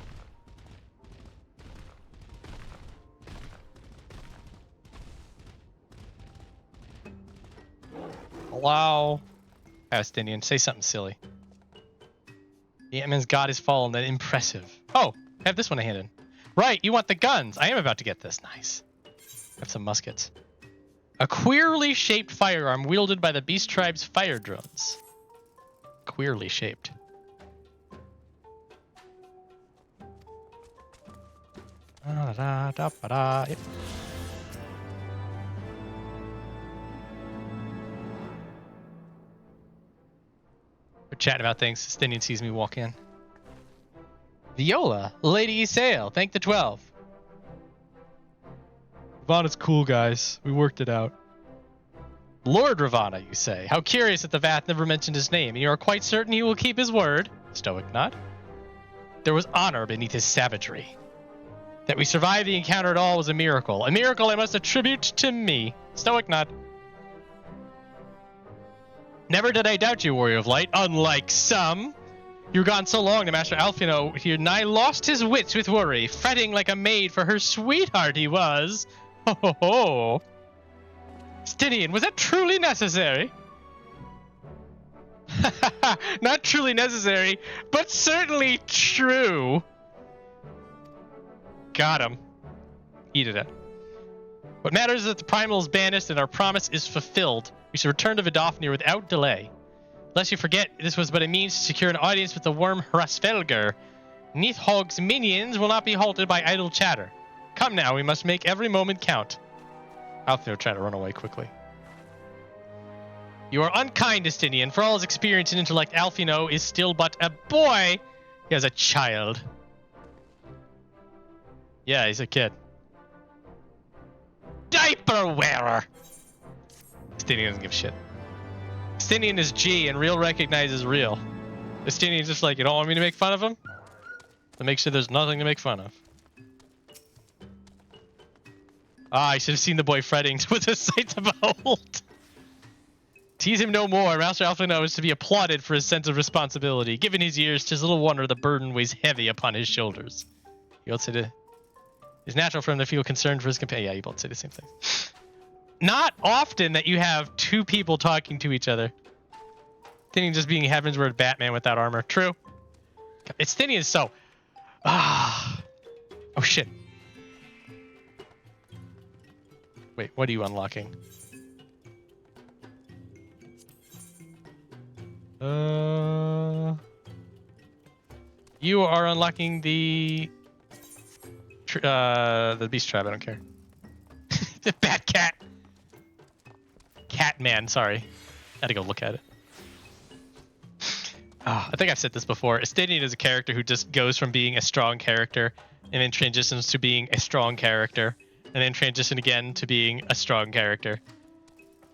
Hello? Palestinian, say something silly. The Ant-Man's god is fallen, then impressive. Oh, have this one handed. Right, you want the guns. I am about to get this. Nice. Got some muskets. A queerly shaped firearm wielded by the Beast Tribe's fire drones. Queerly shaped. Yep. We're chatting about things. Stinian sees me walk in. Viola, Lady Isael, thank the 12. Ravana's cool, guys. We worked it out. Lord Ravana, you say. How curious that the Vath never mentioned his name, and you are quite certain he will keep his word. Stoic nod. There was honor beneath his savagery. That we survived the encounter at all was a miracle. A miracle I must attribute to me. Stoic nod. Never did I doubt you, Warrior of Light, unlike some. You were gone so long that Master Alfino here nigh lost his wits with worry, fretting like a maid for her sweetheart he was. Ho ho ho. Stinian, was that truly necessary? Not truly necessary, but certainly true. Got him. Eat it. What matters is that the primal is banished and our promise is fulfilled. We should return to Vidofnir without delay. Lest you forget, this was but a means to secure an audience with the worm Hrasvelgr. Nithhog's minions will not be halted by idle chatter. Come now, we must make every moment count. Alfino tried to run away quickly. You are unkind, Stinian. For all his experience and intellect, Alfino is still but a boy. He has a child. Yeah, he's a kid. Diaper wearer! Stinian doesn't give a shit. Stinian is G, and real recognizes real. Stinian's just like, you don't want me to make fun of him? To make sure there's nothing to make fun of. I should have seen the boy fretting with a sight to behold. Tease him no more. Master Alfino is to be applauded for his sense of responsibility. Given his years, 'tis little wonder the burden weighs heavy upon his shoulders. You both say to... It's natural for him to feel concerned for his companion. Yeah, you both say the same thing. Not often that you have two people talking to each other. Stinian just being Heavensward Batman without armor. True. It's Stinian so... Oh, shit. Wait, what are you unlocking? You are unlocking the beast tribe. I don't care. The Bat Cat. Catman, sorry. Had to go look at it. I think I've said this before. Stinian is a character who just goes from being a strong character and then transitions to being a strong character and then transition again to being a strong character.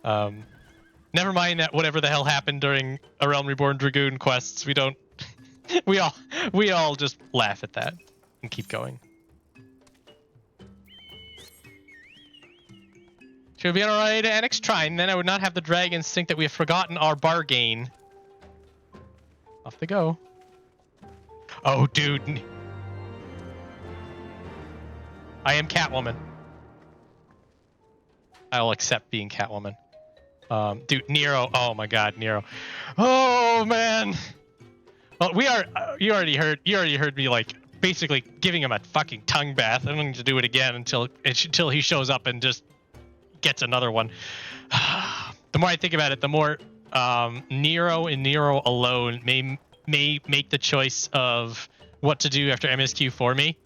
Never mind that whatever the hell happened during A Realm Reborn Dragoon quests, we don't... we all just laugh at that and keep going. Should we be on our way to Annex Trine? Then I would not have the dragons think that we have forgotten our bargain. Off they go. Oh, dude. I am Catwoman. I'll accept being Catwoman. Dude, Nero. Oh my God, Nero. Oh man. Well, you already heard me like basically giving him a fucking tongue bath. I don't need to do it again until he shows up and just gets another one. The more I think about it, the more Nero and Nero alone may make the choice of what to do after MSQ for me,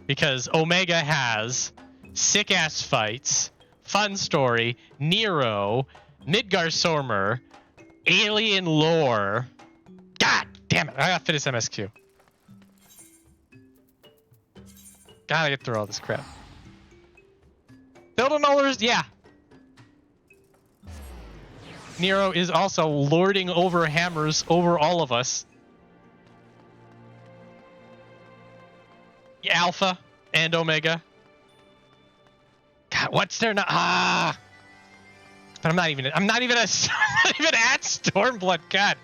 because Omega has sick ass fights, fun story, Nero, Midgar Sormer, alien lore. God damn it! I gotta finish MSQ. Gotta get through all this crap. Building Allers, yeah. Nero is also lording over hammers over all of us. Yeah, Alpha and Omega. God, what's their But I'm not even at Stormblood. God,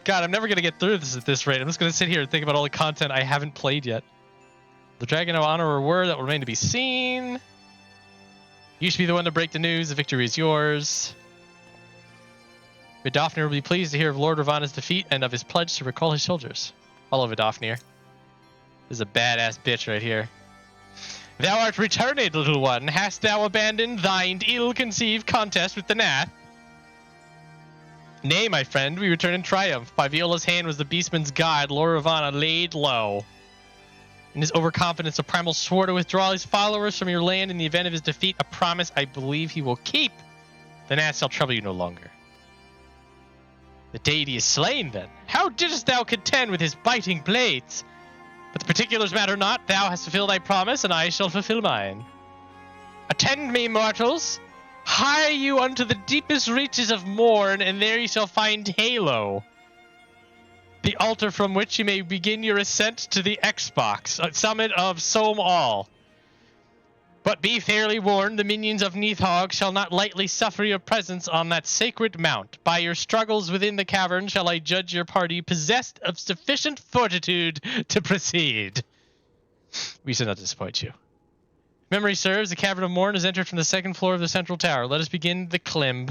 I'm never gonna get through this at this rate. I'm just gonna sit here and think about all the content I haven't played yet. The Dragon of Honor or Word that will remain to be seen. You should be the one to break the news. The victory is yours. Vidofnir will be pleased to hear of Lord Ravana's defeat and of his pledge to recall his soldiers. Hello, Vidofnir. This is a badass bitch right here. Thou art returned, little one. Hast thou abandoned thine ill-conceived contest with the Nath? Nay, my friend, we return in triumph. By Viola's hand was the beastman's guide, Lord Ravana laid low. In his overconfidence, the Primal swore to withdraw his followers from your land in the event of his defeat, a promise I believe he will keep. Then I shall trouble you no longer. The deity is slain, then. How didst thou contend with his biting blades? But the particulars matter not. Thou hast fulfilled thy promise, and I shall fulfill mine. Attend me, mortals. Hie you unto the deepest reaches of Morn, and there ye shall find Halo, the altar from which you may begin your ascent to the Xbox, summit of Sohm all. But be fairly warned, the minions of Neathog shall not lightly suffer your presence on that sacred mount. By your struggles within the cavern shall I judge your party possessed of sufficient fortitude to proceed. We shall not disappoint you. Memory serves, the Cavern of Morn is entered from the second floor of the central tower. Let us begin the climb.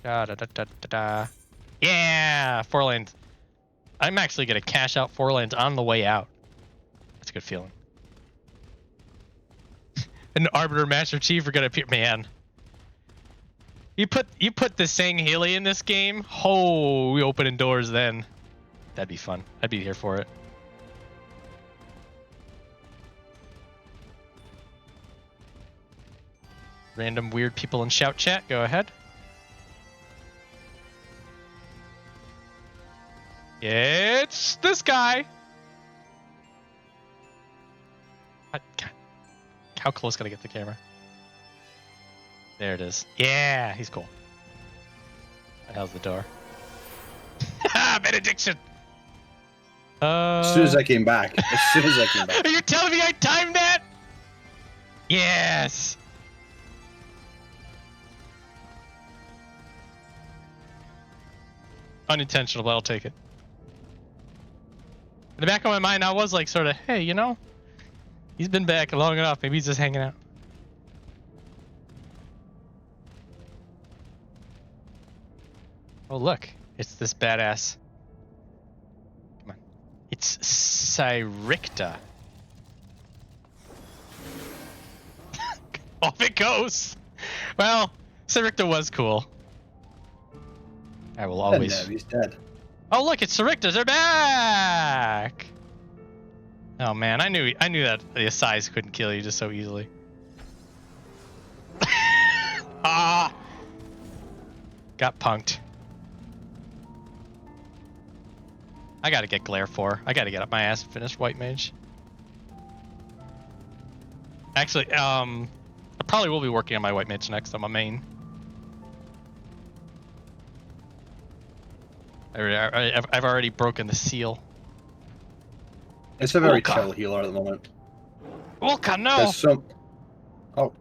Da, da, da, da, da, da. Yeah! 4 lanes. I'm actually going to cash out 4 lanes on the way out. That's a good feeling. An Arbiter Master Chief are going to appear. Man. You put the Sangheili in this game? Oh, we opening doors then. That'd be fun. I'd be here for it. Random weird people in shout chat. Go ahead. It's this guy. God. How close can I get the camera? There it is. Yeah, he's cool. How's the door? Benediction. As soon as I came back. Are you telling me I timed that? Yes. Unintentional, but I'll take it. In the back of my mind, I was like, sort of, hey, you know, he's been back long enough. Maybe he's just hanging out. Oh, look. It's this badass. Come on. It's Cyricta. Off it goes. Well, Cyricta was cool. I will always... No, he's dead. Oh, look, it's Cyrictas. They're back! Oh, man. I knew that the Asais couldn't kill you just so easily. Ah! Got punked. I gotta get Glare 4. I gotta get up my ass and finish White Mage. Actually, I probably will be working on my White Mage next on my main. I've already broken the seal. It's a very chill healer at the moment. Ulka, no! There's some... Oh.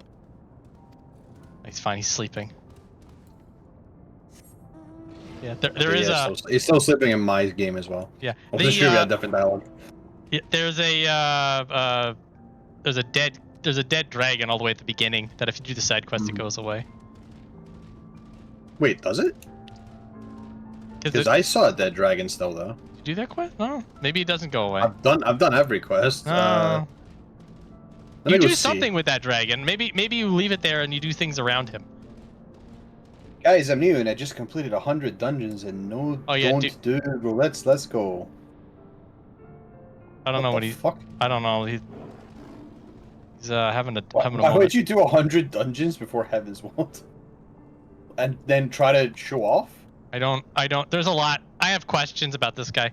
He's fine, he's sleeping. Yeah, there is a... He's still sleeping in my game as well. Yeah. I'm pretty sure we had a different dialogue. Yeah, there's a dead dragon all the way at the beginning that if you do the side quest, it goes away. Wait, does it? Because I saw a dead dragon still though. Did you do that quest? No, maybe it doesn't go away. I've done every quest. You do something with that dragon. Maybe you leave it there and you do things around him. Guys, I'm new and I just completed 100 dungeons and no, bro. Let's go. I don't know what he's. Fuck? I don't know. He's having a Why would you do 100 dungeons before Heaven's Wand? And then try to show off? I don't. There's a lot. I have questions about this guy.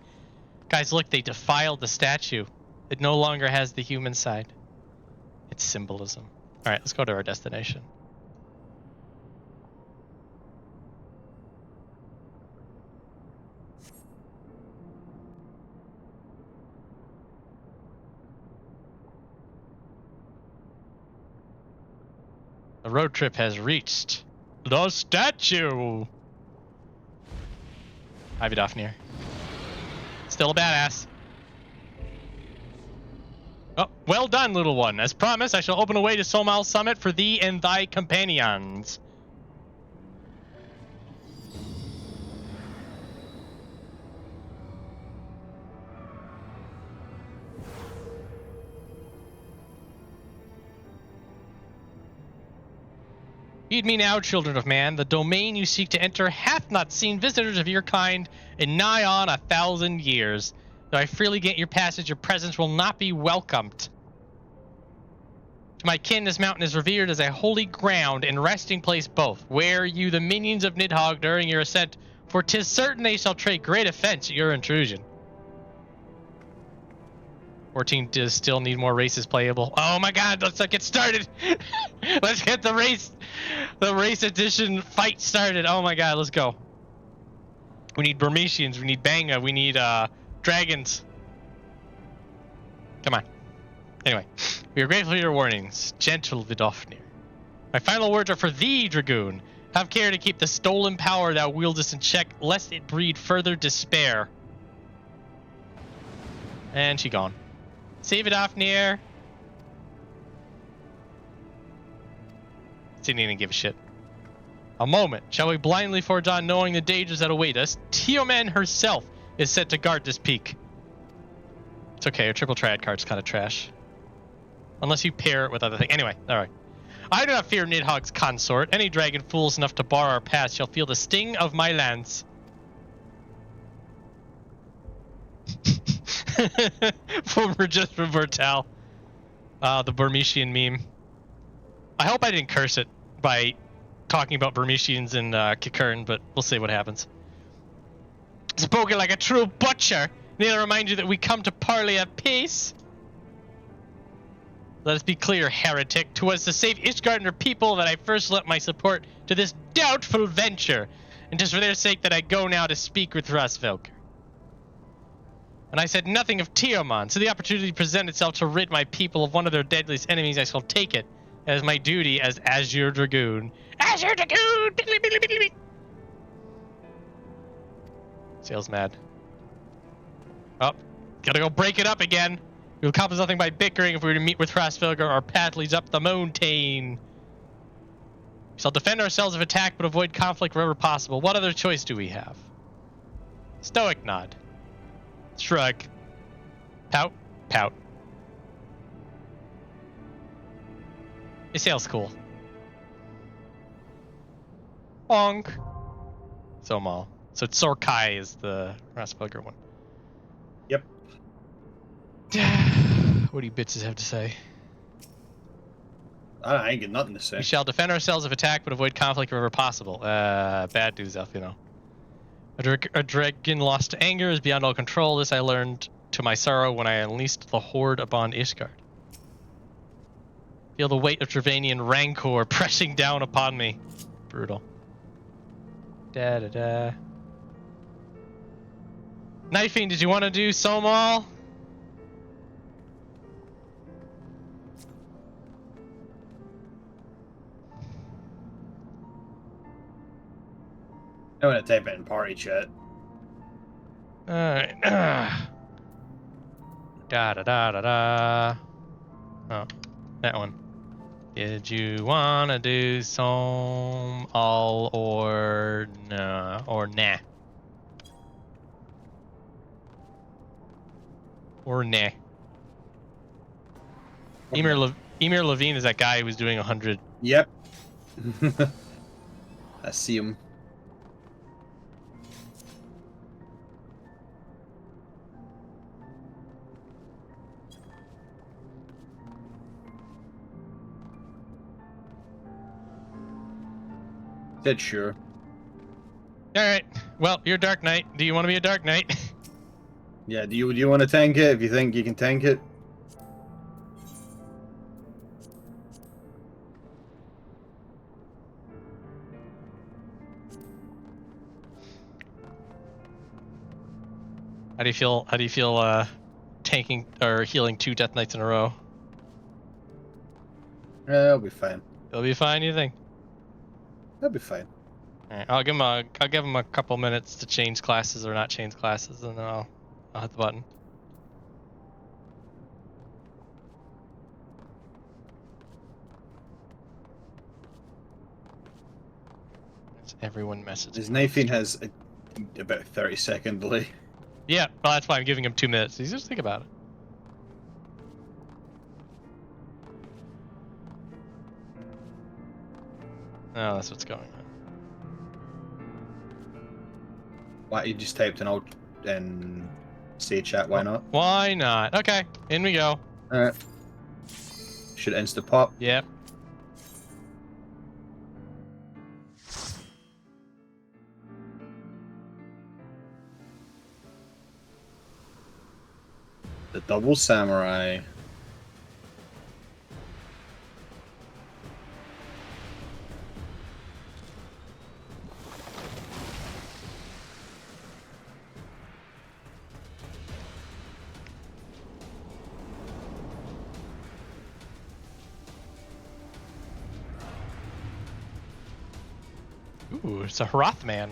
Guys, look, they defiled the statue. It no longer has the human side. It's symbolism. All right, let's go to our destination. The road trip has reached the statue. Ivy Daphne. Still a badass. Oh, well done, little one. As promised, I shall open a way to Somal's summit for thee and thy companions. Heed me now, children of man. The domain you seek to enter hath not seen visitors of your kind in nigh on 1,000 years. Though I freely grant your passage, your presence will not be welcomed. To my kin, this mountain is revered as a holy ground and resting place both. Where you the minions of Nidhogg during your ascent, for 'tis certain they shall take great offense at your intrusion. 14 does still need more races playable. Oh my god, let's get started. Let's get the race edition fight started. Oh my god, let's go. We need Burmesians, we need Banga, we need dragons. Come on. Anyway, we are grateful for your warnings, gentle Vidofnir. My final words are for thee, Dragoon. Have care to keep the stolen power thou wieldest in check, lest it breed further despair. And she gone. Save it off near. Didn't even give a shit. A moment. Shall we blindly forge on, knowing the dangers that await us? Tioman herself is set to guard this peak. It's okay, her triple triad card's kind of trash. Unless you pair it with other things. Anyway, alright. I do not fear Nidhogg's consort. Any dragon fools enough to bar our path shall feel the sting of my lance. Former just from Vertal. The Burmesian meme. I hope I didn't curse it by talking about Burmesians in Kikern, but we'll see what happens. Spoken like a true butcher. Need I remind you that we come to parley at peace? Let us be clear, heretic. 'Twas to save Ishgard and her people that I first lent my support to this doubtful venture, and 'tis for their sake that I go now to speak with Rasvelker. And I said nothing of Tiaman, so the opportunity present itself to rid my people of one of their deadliest enemies, I shall take it as my duty as Azure Dragoon. Azure Dragoon! Sail's mad. Oh, gotta go break it up again. We'll accomplish nothing by bickering. If we were to meet with Rasvelker, our path leads up the mountain. We shall defend ourselves if attacked, but avoid conflict wherever possible. What other choice do we have? Stoic nod. Shrug. Pout. Pout. It sails cool. Bonk. Somal. So Sorkai is the Rasvelker one. Yep. What do you bitches have to say? I ain't got nothing to say. We shall defend ourselves if attacked, but avoid conflict wherever possible. Bad news, Elfino. A dragon lost to anger is beyond all control. This I learned to my sorrow when I unleashed the horde upon Ishgard. Feel the weight of Travanian rancor pressing down upon me. Brutal. Da-da-da. Knifing, did you want to do Somal? I'm gonna type it in party chat. Alright. Da-da-da-da-da. Oh, that one. Did you wanna do some all or no or nah? Or nah. Emir Levine is that guy who was doing 100. Yep. I see him. Said sure. Alright. Well, you're Dark Knight. Do you want to be a Dark Knight? Yeah, do you want to tank it if you think you can tank it? How do you feel tanking or healing 2 Death Knights in a row? It'll be fine. It'll be fine, you think? That'll be fine. Alright, I'll give him a couple minutes to change classes or not change classes, and then I'll hit the button. Everyone messages. His knifing has about 30-second delay. Yeah, well, that's why I'm giving him 2 minutes. Just think about it. Oh, that's what's going on. Why you just typed in alt and say chat? Why not? Why not? Okay, in we go. All right. Should insta pop. Yep. The double samurai. Ooh, it's a Hrothman.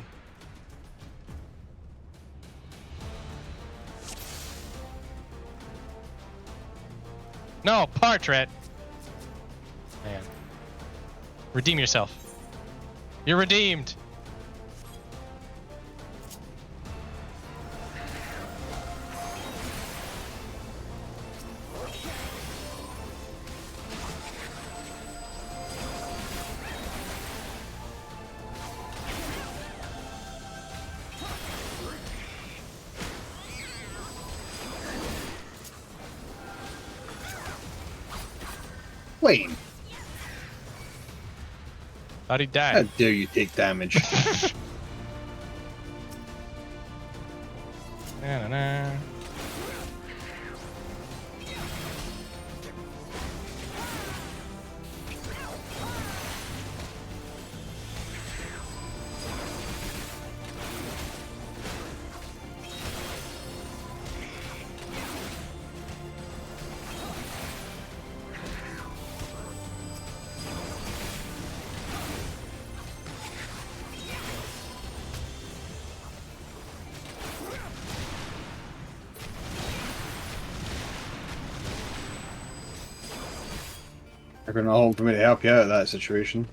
No, portrait. Man. Redeem yourself. You're redeemed. Wait, Thought he how died. dare you take damage? Na-na-na. They're gonna hold for me to help you out of that situation.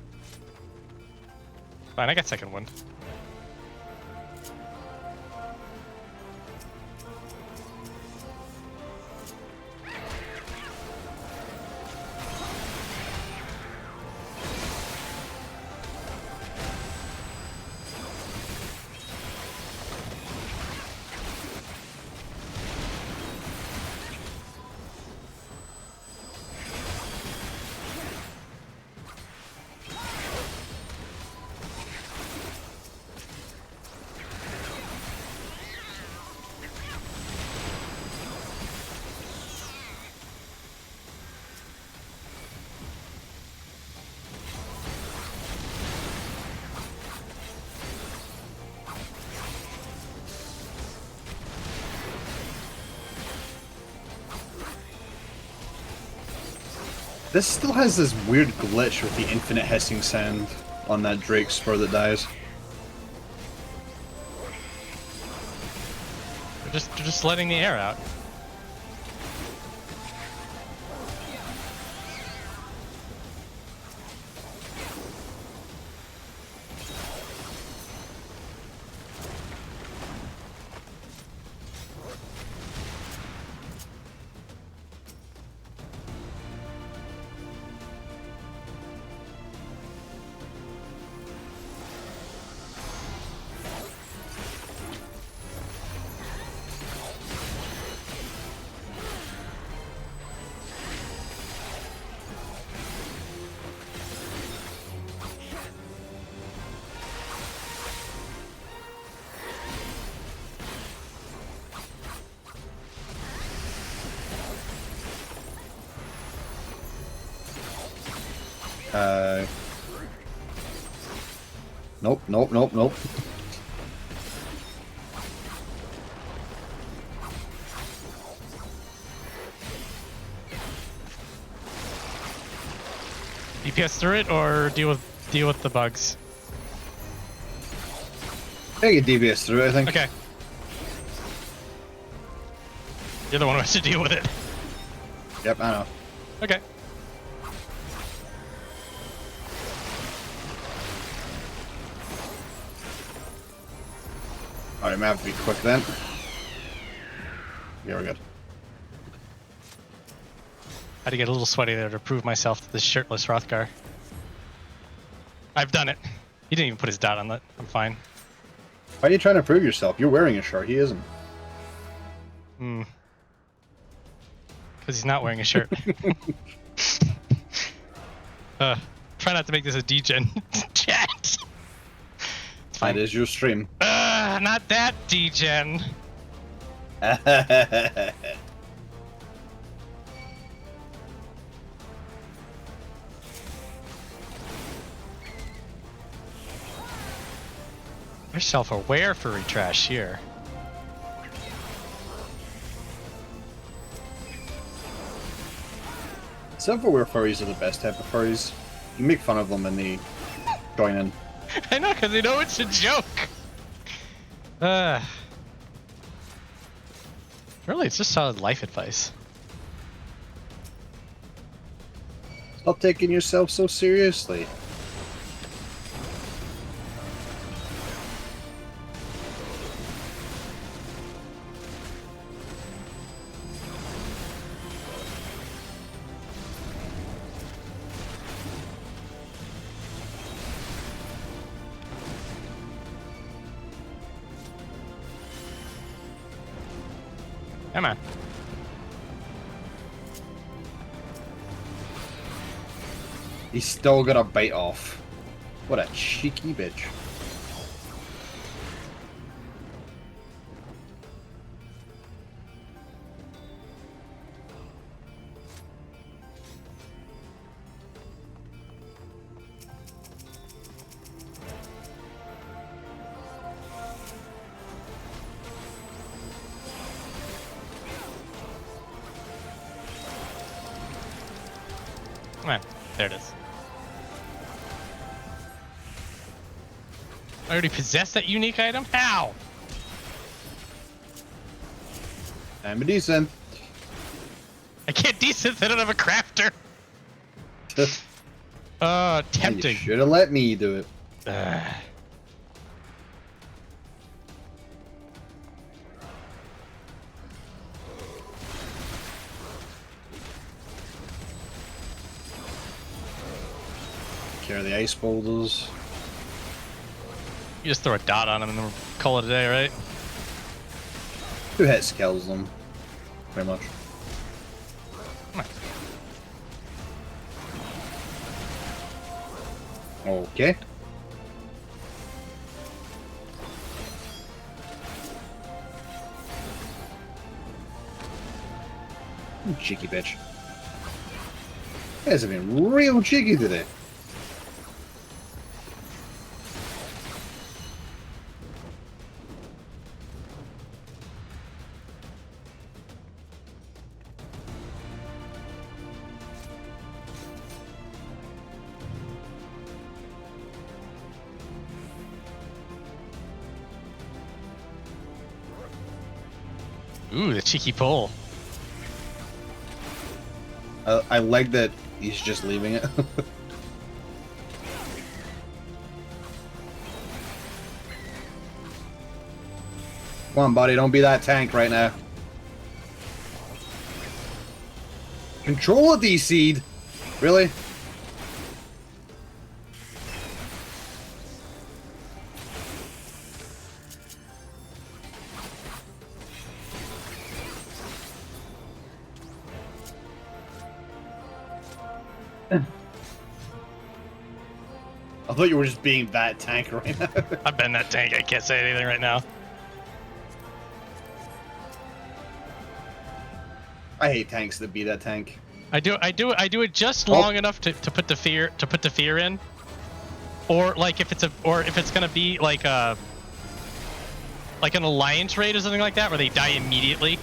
Fine, I got second wind. This still has this weird glitch with the infinite hissing sound on that Drake spur that dies. They're just letting the air out. Nope. DPS through it or deal with the bugs. I can DBS through it, I think. Okay. You're the one who has to deal with it. Yep, I know. Okay. Alright, might have to be quick then. Yeah, we're good. Had to get a little sweaty there to prove myself to this shirtless Hrothgar. I've done it. He didn't even put his dot on that. I'm fine. Why are you trying to prove yourself? You're wearing a shirt. He isn't. Hmm. Because he's not wearing a shirt. Try not to make this a degen chat. It's fine. It is your stream. Not that degen. You're self-aware furry trash here. Self-aware furries are the best type of furries. You make fun of them and they join in. I know, because they know it's a joke. Really, it's just solid life advice. Stop taking yourself so seriously. Come on. He's still got a bite off. What a cheeky bitch. Come on. There it is. I already possess that unique item? How? I'm a decent. I can't desynth, I don't have a crafter. Tempting. You should have let me do it. Care of the ice boulders. You just throw a dot on them and then we'll call it a day, right? 2 hits kills them. Pretty much. Come on. Okay. You cheeky bitch. You guys have been real cheeky today. Ooh, the cheeky pull. I like that he's just leaving it. Come on, buddy, don't be that tank right now. Control it, D-Seed! Really? I thought you were just being that tank right now. I've been that tank, I can't say anything right now. I hate tanks that be that tank. I do it just long enough to put the fear in. Or like if it's gonna be like an alliance raid or something like that where they die immediately.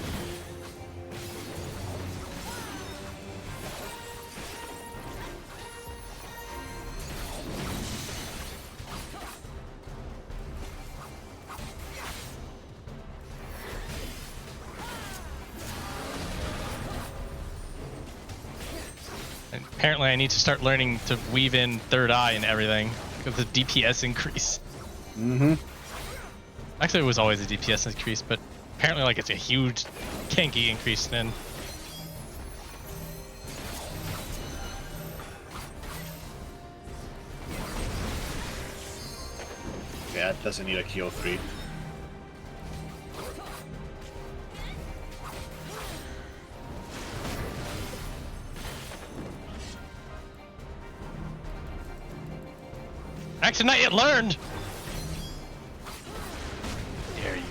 Apparently I need to start learning to weave in third eye and everything because the DPS increase. Mm-hmm. Actually, it was always a DPS increase, but apparently like it's a huge tanky increase then. yeah, it doesn't need a KO3. Actually, not yet learned! Dare you.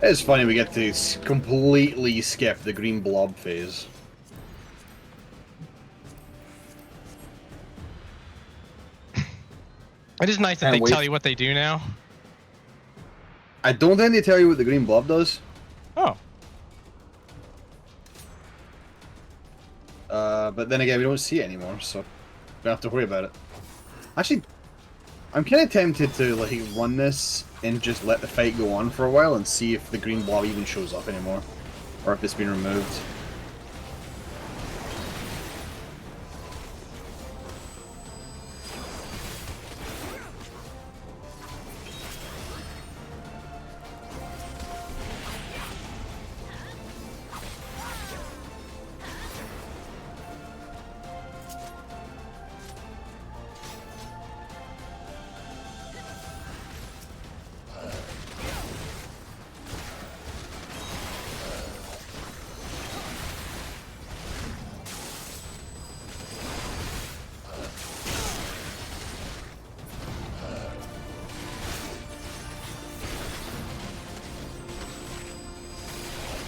It's funny we get to completely skip the green blob phase. It is nice that they tell you what they do now. I don't think they tell you what the green blob does. Oh. But then again, we don't see it anymore, so we don't have to worry about it. Actually, I'm kind of tempted to like run this and just let the fight go on for a while and see if the green blob even shows up anymore, or if it's been removed.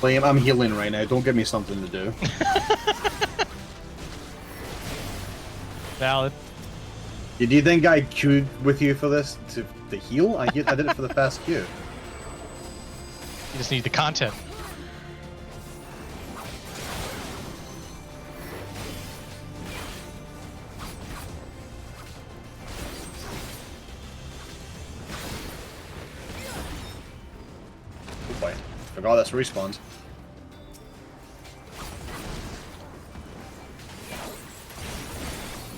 Liam, I'm healing right now. Don't give me something to do. Valid. Do you think I queued with you for this to heal? I did it for the fast queue. You just need the content. Oh boy. Forgot that's respawns.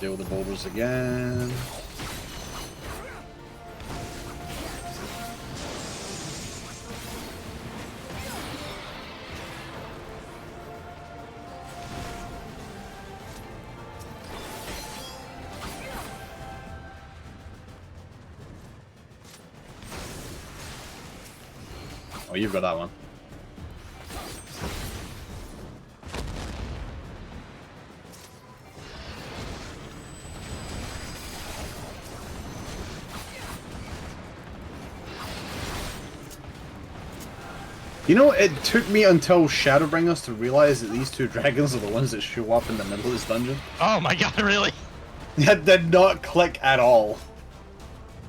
Deal with the boulders again. Oh, you've got that one. You know, it took me until Shadowbringers to realize that these two dragons are the ones that show up in the middle of this dungeon. Oh my god, really? That did not click at all.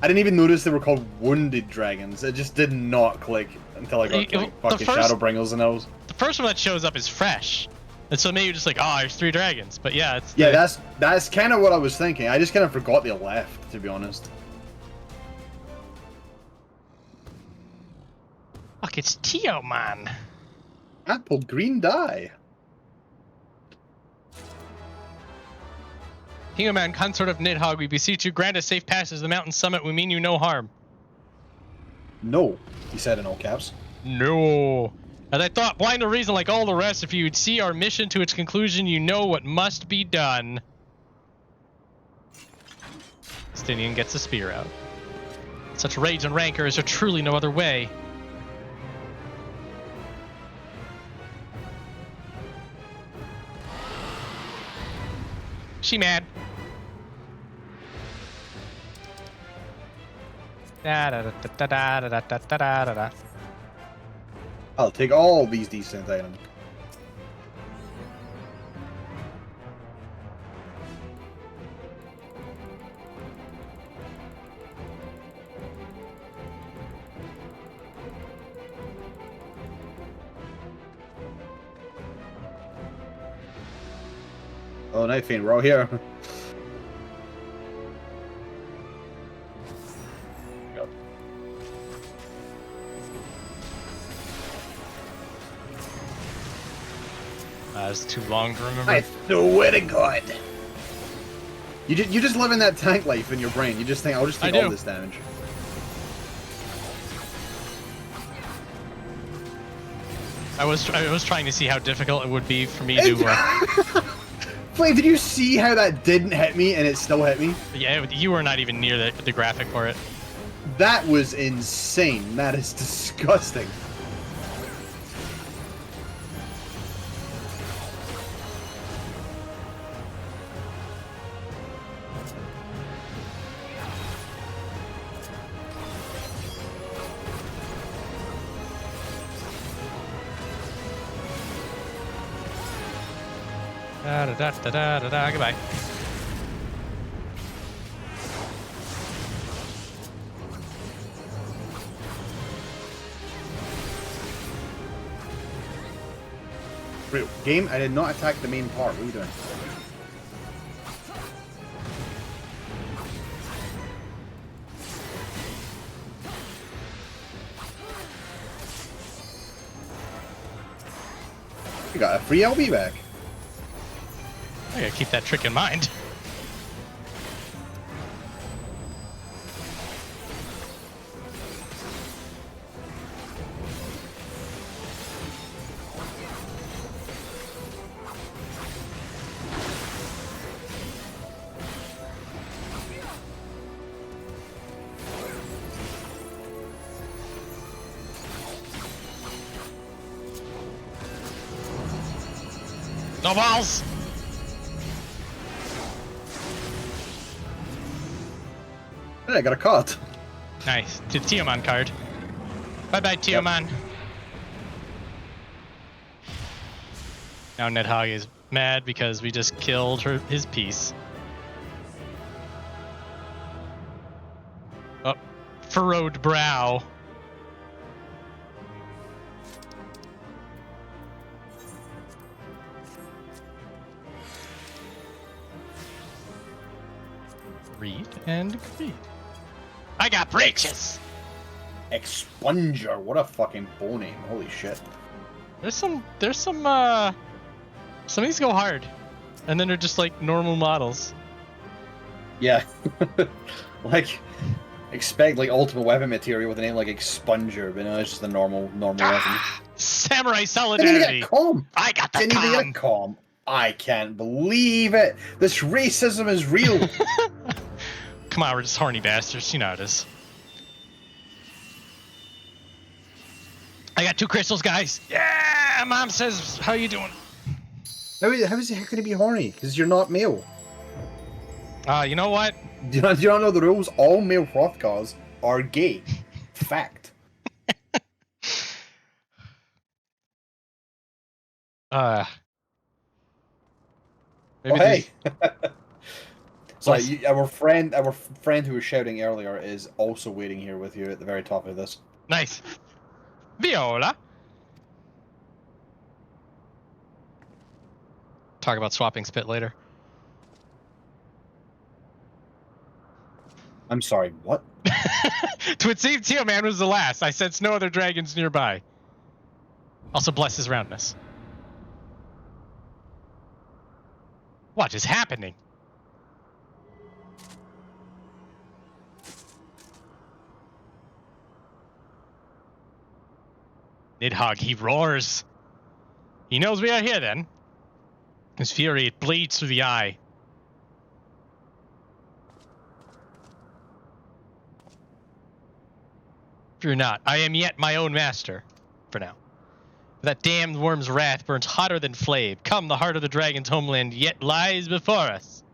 I didn't even notice they were called wounded dragons. It just did not click until I got to like, fucking Shadowbringers and I was... The first one that shows up is fresh. And so maybe you're just like, oh, there's 3 dragons. But yeah, it's... Yeah, that's kind of what I was thinking. I just kind of forgot they left, to be honest. Fuck, it's Tio, man. Apple green dye. Tio, man, consort of Nidhogg, we beseech you, grant us safe passage to the mountain summit. We mean you no harm. No, he said in all caps. No. As I thought, blind to reason like all the rest, if you would see our mission to its conclusion, you know what must be done. Stinian gets the spear out. Such rage and rancor is there truly no other way. She mad. Da da da da da da da da da da da. I'll take all these decent items. Oh, Night Fiend, we're all here. Go. It's too long to remember. I swear to God. You just live in that tank life in your brain. You just think, I'll just take all this damage. I was trying to see how difficult it would be for me to. Flame, did you see how that didn't hit me and it still hit me? Yeah, you were not even near the graphic for it. That was insane. That is disgusting. Goodbye. Real game, I did not attack the main part. What are you doing? You got a free LB back. I gotta keep that trick in mind. No balls! Hey, I got a card. Nice. To Tiaman card. Bye-bye, Tiaman. Yep. Now Nidhogg is mad because we just killed his piece. Oh, furrowed brow. Read and read. I got breaches. Expunger, what a fucking bow name! Holy shit. There's some some of these go hard, and then they're just like normal models. Yeah, like expect like ultimate weapon material with a name like Expunger, but no, it's just a normal weapon. Samurai solidarity. I got the Didn't even get a comm. I can't believe it. This racism is real. Come on, we're just horny bastards. You know how it is. I got 2 crystals, guys. Yeah, Mom says, how you doing? How is it going to be horny? Because you're not male. You know what? Do you not know the rules? All male Hrothgars are gay. Fact. Maybe hey. Sorry, our friend who was shouting earlier is also waiting here with you at the very top of this. Nice. Viola. Talk about swapping spit later. I'm sorry, what? Twitseem Teoman was the last. I sense no other dragons nearby. Also bless his roundness. What is happening? Nidhogg, he roars. He knows we are here then. His fury, it bleeds through the eye. Fear not, I am yet my own master. For now. That damned worm's wrath burns hotter than flame. Come, the heart of the dragon's homeland yet lies before us.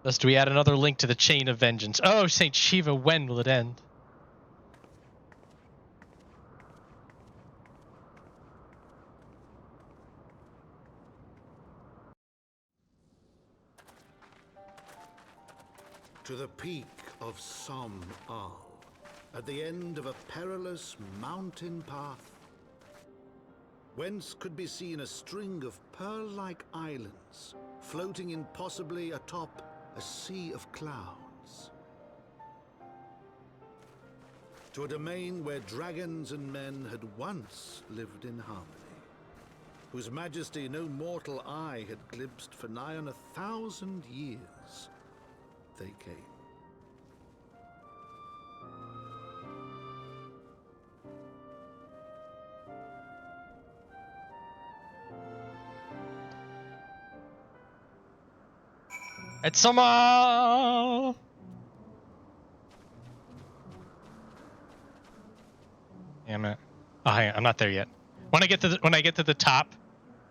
Thus do we add another link to the chain of vengeance. Oh, Saint Shiva, when will it end? To the peak of Sohm, at the end of a perilous mountain path, whence could be seen a string of pearl-like islands floating impossibly atop a sea of clouds. To a domain where dragons and men had once lived in harmony, whose majesty no mortal eye had glimpsed for nigh on 1,000 years. They came. It's summer. Damn it. Oh, hang on. I'm not there yet. When I get to the top,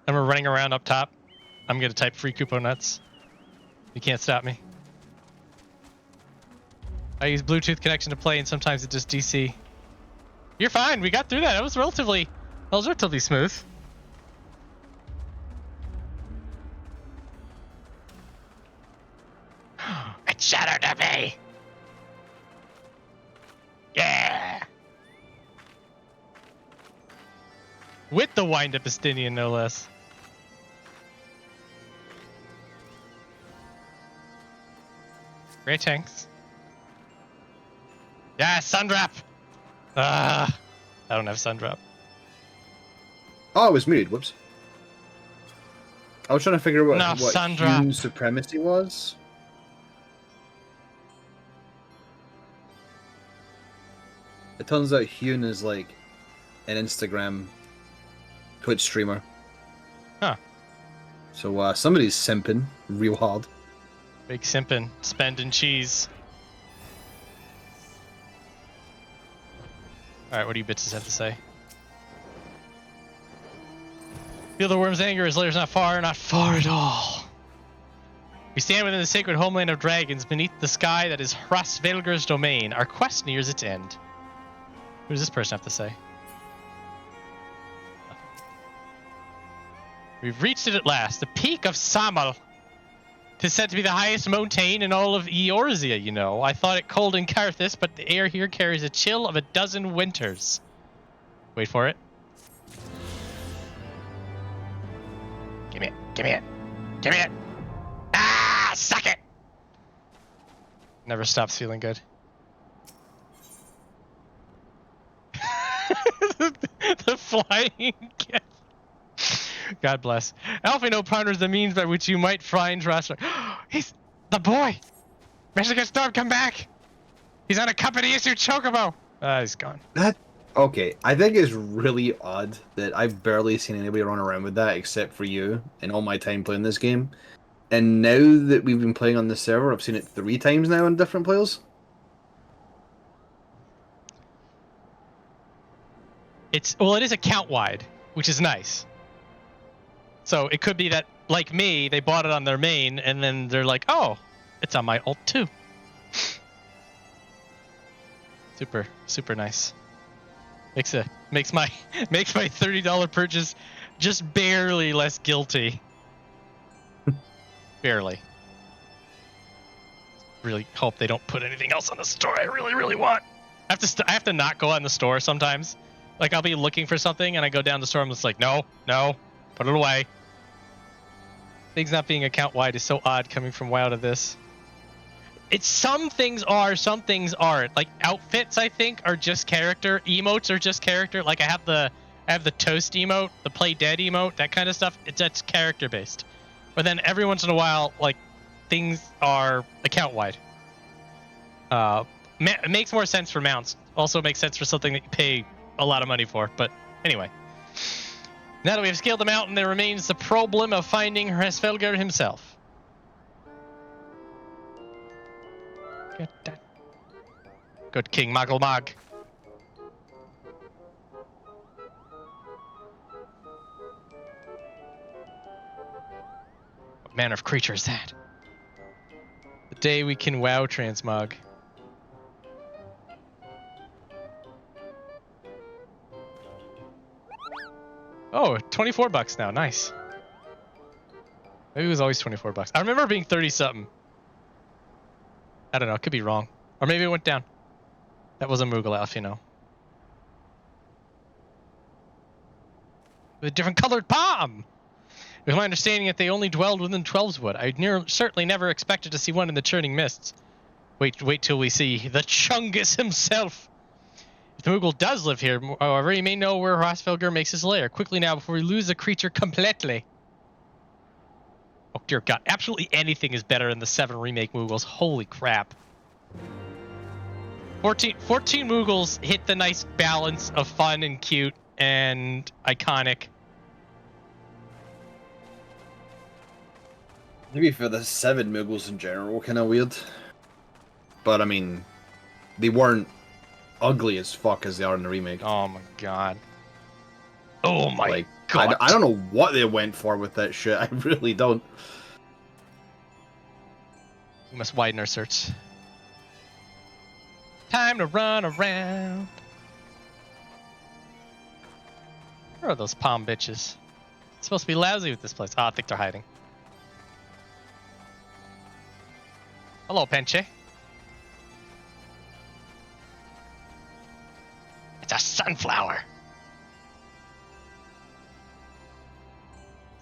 and we're running around up top, I'm gonna type free Koopo nuts. You can't stop me. I use Bluetooth connection to play, and sometimes it just DC. You're fine. We got through that. That was relatively smooth. It shattered to me. Yeah. With the wind-up Estinian, no less. Great tanks. Yeah, Sundrop! I don't have Sundrop. Oh, I was muted. Whoops. I was trying to figure out what Sundrop. Hume supremacy was. It turns out Hune is like an Instagram Twitch streamer. Huh. So somebody's simping real hard. Big simping. Spending cheese. Alright, what do you bitches have to say? Feel the worm's anger, his lair's not far at all. We stand within the sacred homeland of dragons, beneath the sky that is Hrasvelgur's domain. Our quest nears its end. What does this person have to say? We've reached it at last, the peak of Samal. 'Tis said to be the highest mountain in all of Eorzea, you know. I thought it cold in Karthus, but the air here carries a chill of a dozen winters. Wait for it. Give me it. Give me it. Give me it. Ah, suck it. Never stops feeling good. The flying cat. God bless. Alfino ponders the means by which you might find Rosser. He's the boy. Mexican Storm, come back. He's on a company issued chocobo. He's gone. Okay, I think it's really odd that I've barely seen anybody run around with that except for you in all my time playing this game. And now that we've been playing on this server, I've seen it 3 times now on different players. It is account wide, which is nice. So it could be that, like me, they bought it on their main, and then they're like, "Oh, it's on my alt too." Super, super nice. Makes my $30 purchase just barely less guilty. Barely. Really hope they don't put anything else on the store. I really, really want. I have to not go on the store sometimes. Like I'll be looking for something, and I go down the store, and it's like, no, put it away. Things not being account wide is so odd coming from WoW to this. It's some things are, some things aren't. Like outfits, I think, are just character. Emotes are just character. Like I have the toast emote, the play dead emote, that kind of stuff. That's character based. But then every once in a while, like things are account wide. It makes more sense for mounts. Also makes sense for something that you pay a lot of money for. But anyway. Now that we have scaled the mountain, there remains the problem of finding Hrasvelgur himself. Good King Moogle Mog. What manner of creature is that? The day we can WoW transmog. Oh, $24 now. Nice. Maybe it was always $24. I remember it being 30 something. I don't know. It could be wrong. Or maybe it went down. That was a Moogle elf, you know. With a different colored palm! It was my understanding that they only dwelled within 12'swood. I certainly never expected to see one in the churning mists. Wait till we see the Chungus himself. If the Moogle does live here, however, he may know where Hrasvelgur makes his lair. Quickly now, before we lose the creature completely. Oh dear God, absolutely anything is better in the 7 remake Moogles. Holy crap. 14 Moogles hit the nice balance of fun and cute and iconic. Maybe for the 7 Moogles in general were kind of weird. But, I mean, they weren't ugly as fuck as they are in the remake. Oh my god. Oh my like, god. I don't know what they went for with that shit. I really don't. We must widen our search. Time to run around. Where are those palm bitches? It's supposed to be lousy with this place. Oh, I think they're hiding. Hello, Penche. It's a sunflower.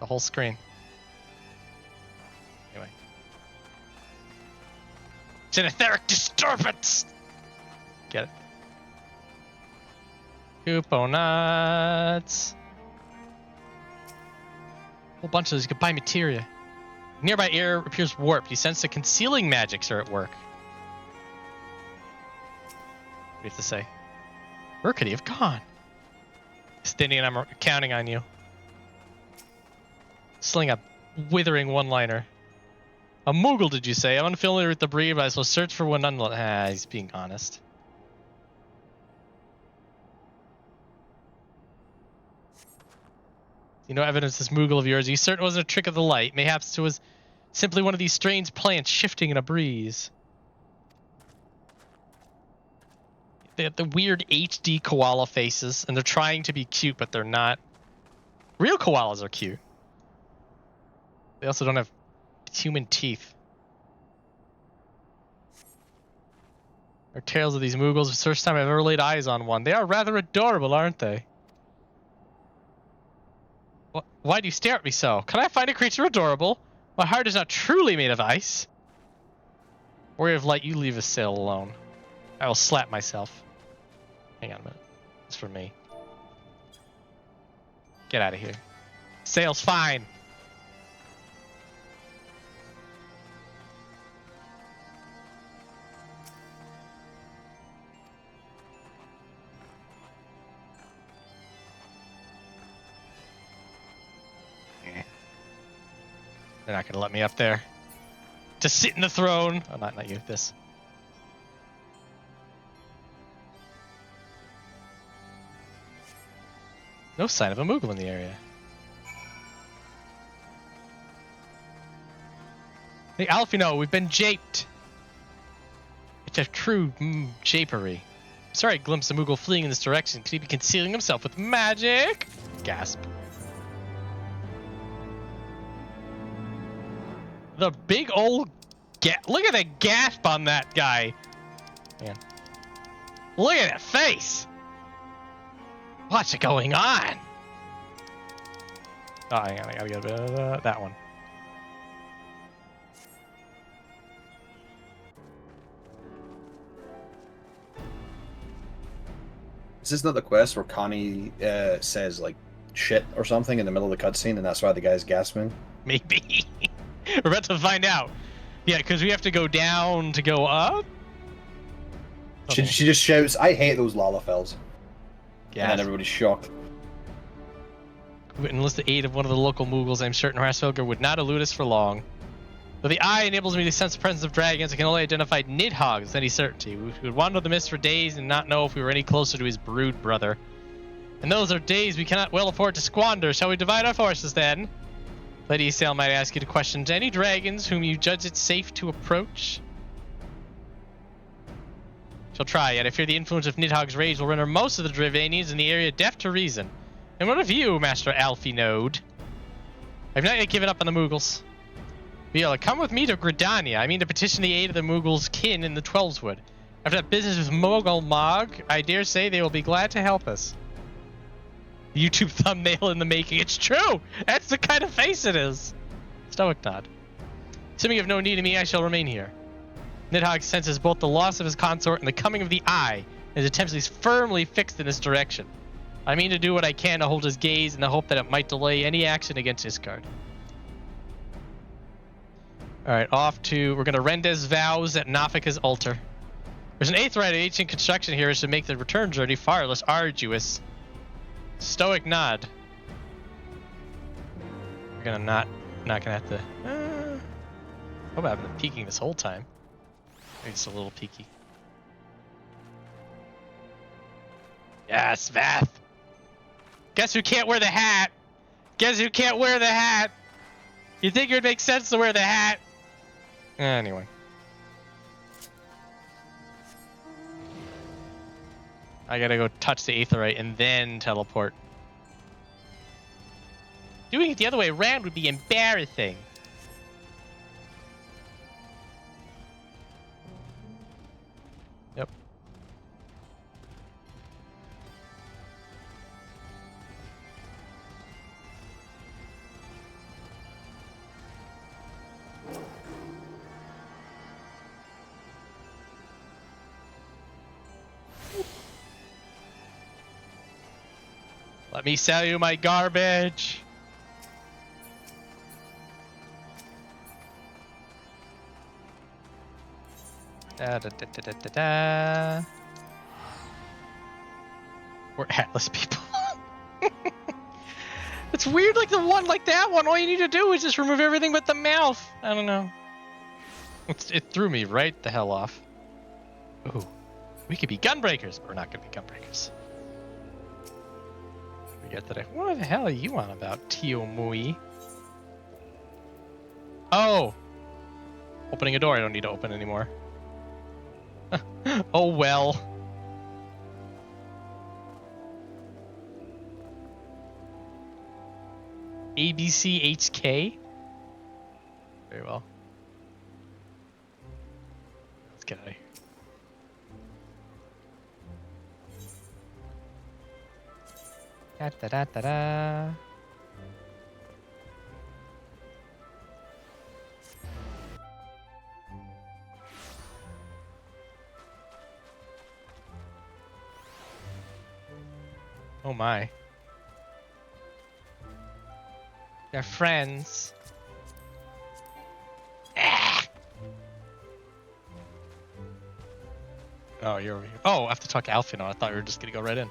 The whole screen. Anyway. It's an etheric disturbance! Get it? Coupo nuts. Whole bunch of those. You can buy materia. Nearby air appears warped. You sense the concealing magics are at work. What do you have to say? Where could he have gone? Stinny, and I'm counting on you. Sling a withering one-liner. A Moogle, did you say? I'm unfamiliar with the breed, but I shall search for one nonetheless. Ah, he's being honest. You know evidence this Moogle of yours. You certain it wasn't a trick of the light. Mayhaps it was simply one of these strange plants shifting in a breeze. They have the weird HD koala faces, and they're trying to be cute, but they're not. Real koalas are cute. They also don't have human teeth. Our tales of these Moogles, the first time I've ever laid eyes on one. They are rather adorable, aren't they? Why do you stare at me so? Can I find a creature adorable? My heart is not truly made of ice. Warrior of Light, you leave a sail alone. I will slap myself. Hang on a minute. It's for me. Get out of here. Sail's fine. They're not gonna let me up there to sit in the throne. Oh, not you. This. No sign of a Moogle in the area. Hey, Alfino, we've been japed. It's a true japery. Sorry, I glimpsed a Moogle fleeing in this direction. Could he be concealing himself with magic? Gasp. The big old look at the gasp on that guy. Man. Look at that face. What's going on? Oh, hang on, I gotta get a bit of that one. Is this not the quest where Connie says, like, shit or something in the middle of the cutscene, and that's why the guy's gasping? Maybe. We're about to find out. Yeah, because we have to go down to go up? She just shouts, I hate those Lalafels. Yeah. And then everybody's shocked. We enlist the aid of one of the local Moogles. I'm certain Harsfelger would not elude us for long. Though the eye enables me to sense the presence of dragons, I can only identify Nidhogg with any certainty. We would wander the mist for days and not know if we were any closer to his brood brother. And those are days we cannot well afford to squander. Shall we divide our forces then? Lady Sale might ask you to question any dragons whom you judge it safe to approach. She'll try, yet I fear the influence of Nidhogg's rage will render most of the Dravanians in the area deaf to reason. And what of you, Master Alfie Node? I've not yet given up on the Moogles. Viola, come with me to Gridania. I mean to petition the aid of the Moogles' kin in the Twelveswood. After that business with Moogle Mog, I dare say they will be glad to help us. YouTube thumbnail in the making. It's true! That's the kind of face it is! Stoic nod. Assuming you have no need of me, I shall remain here. Nidhogg senses both the loss of his consort and the coming of the Eye, and his attention is firmly fixed in this direction. I mean to do what I can to hold his gaze in the hope that it might delay any action against Iscard. Alright, off to... We're gonna rend his vows at Nafika's altar. There's an 8th rite of ancient construction here which should make the return journey far less arduous. Stoic nod. We're gonna not gonna have to... Hope I've been peeking this whole time. Maybe it's a little peeky. Yes, Vath! Guess who can't wear the hat? Guess who can't wear the hat? You think it would make sense to wear the hat? Anyway. I gotta go touch the Aetherite and then teleport. Doing it the other way around would be embarrassing. Yep. Let me sell you my garbage. Da, da, da, da, da, da. We're Atlas people. It's weird, like the one like that one, all you need to do is just remove everything but the mouth. I don't know. It threw me right the hell off. Ooh. We could be gunbreakers, but we're not gonna be gunbreakers. Forget that what the hell are you on about, Tio Mui? Oh! Opening a door I don't need to open anymore. Oh well. ABCHK? Very well. Let's get out of here. Da da da da da. Oh my. They're friends. Ah! Oh, you're over here. Oh, I have to talk to Alfie now. I thought we were just gonna go right in.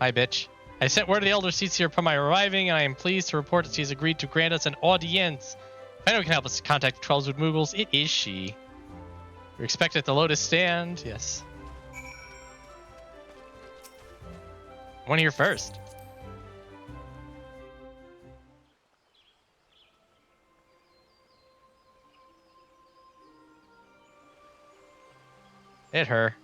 Hi, bitch. I sent word to the Elder Seedseer upon my arriving, and I am pleased to report that she has agreed to grant us an audience. If anyone can help us contact the Trolls with Moogles, it is she. We're expected at the Lotus Stand. Yes. I want to hear first. Hit her.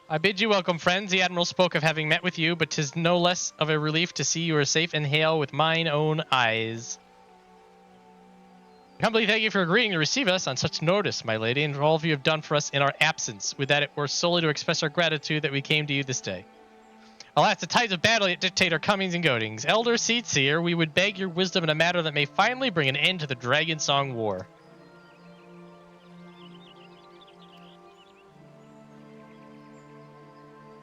I bid you welcome, friends. The Admiral spoke of having met with you, but 'tis no less of a relief to see you are safe and hail with mine own eyes. I humbly thank you for agreeing to receive us on such notice, my lady, and for all of you have done for us in our absence. With that, it were solely to express our gratitude that we came to you this day. Alas, the tides of battle yet dictate our comings and goings. Elder Seedseer, we would beg your wisdom in a matter that may finally bring an end to the Dragon Song War.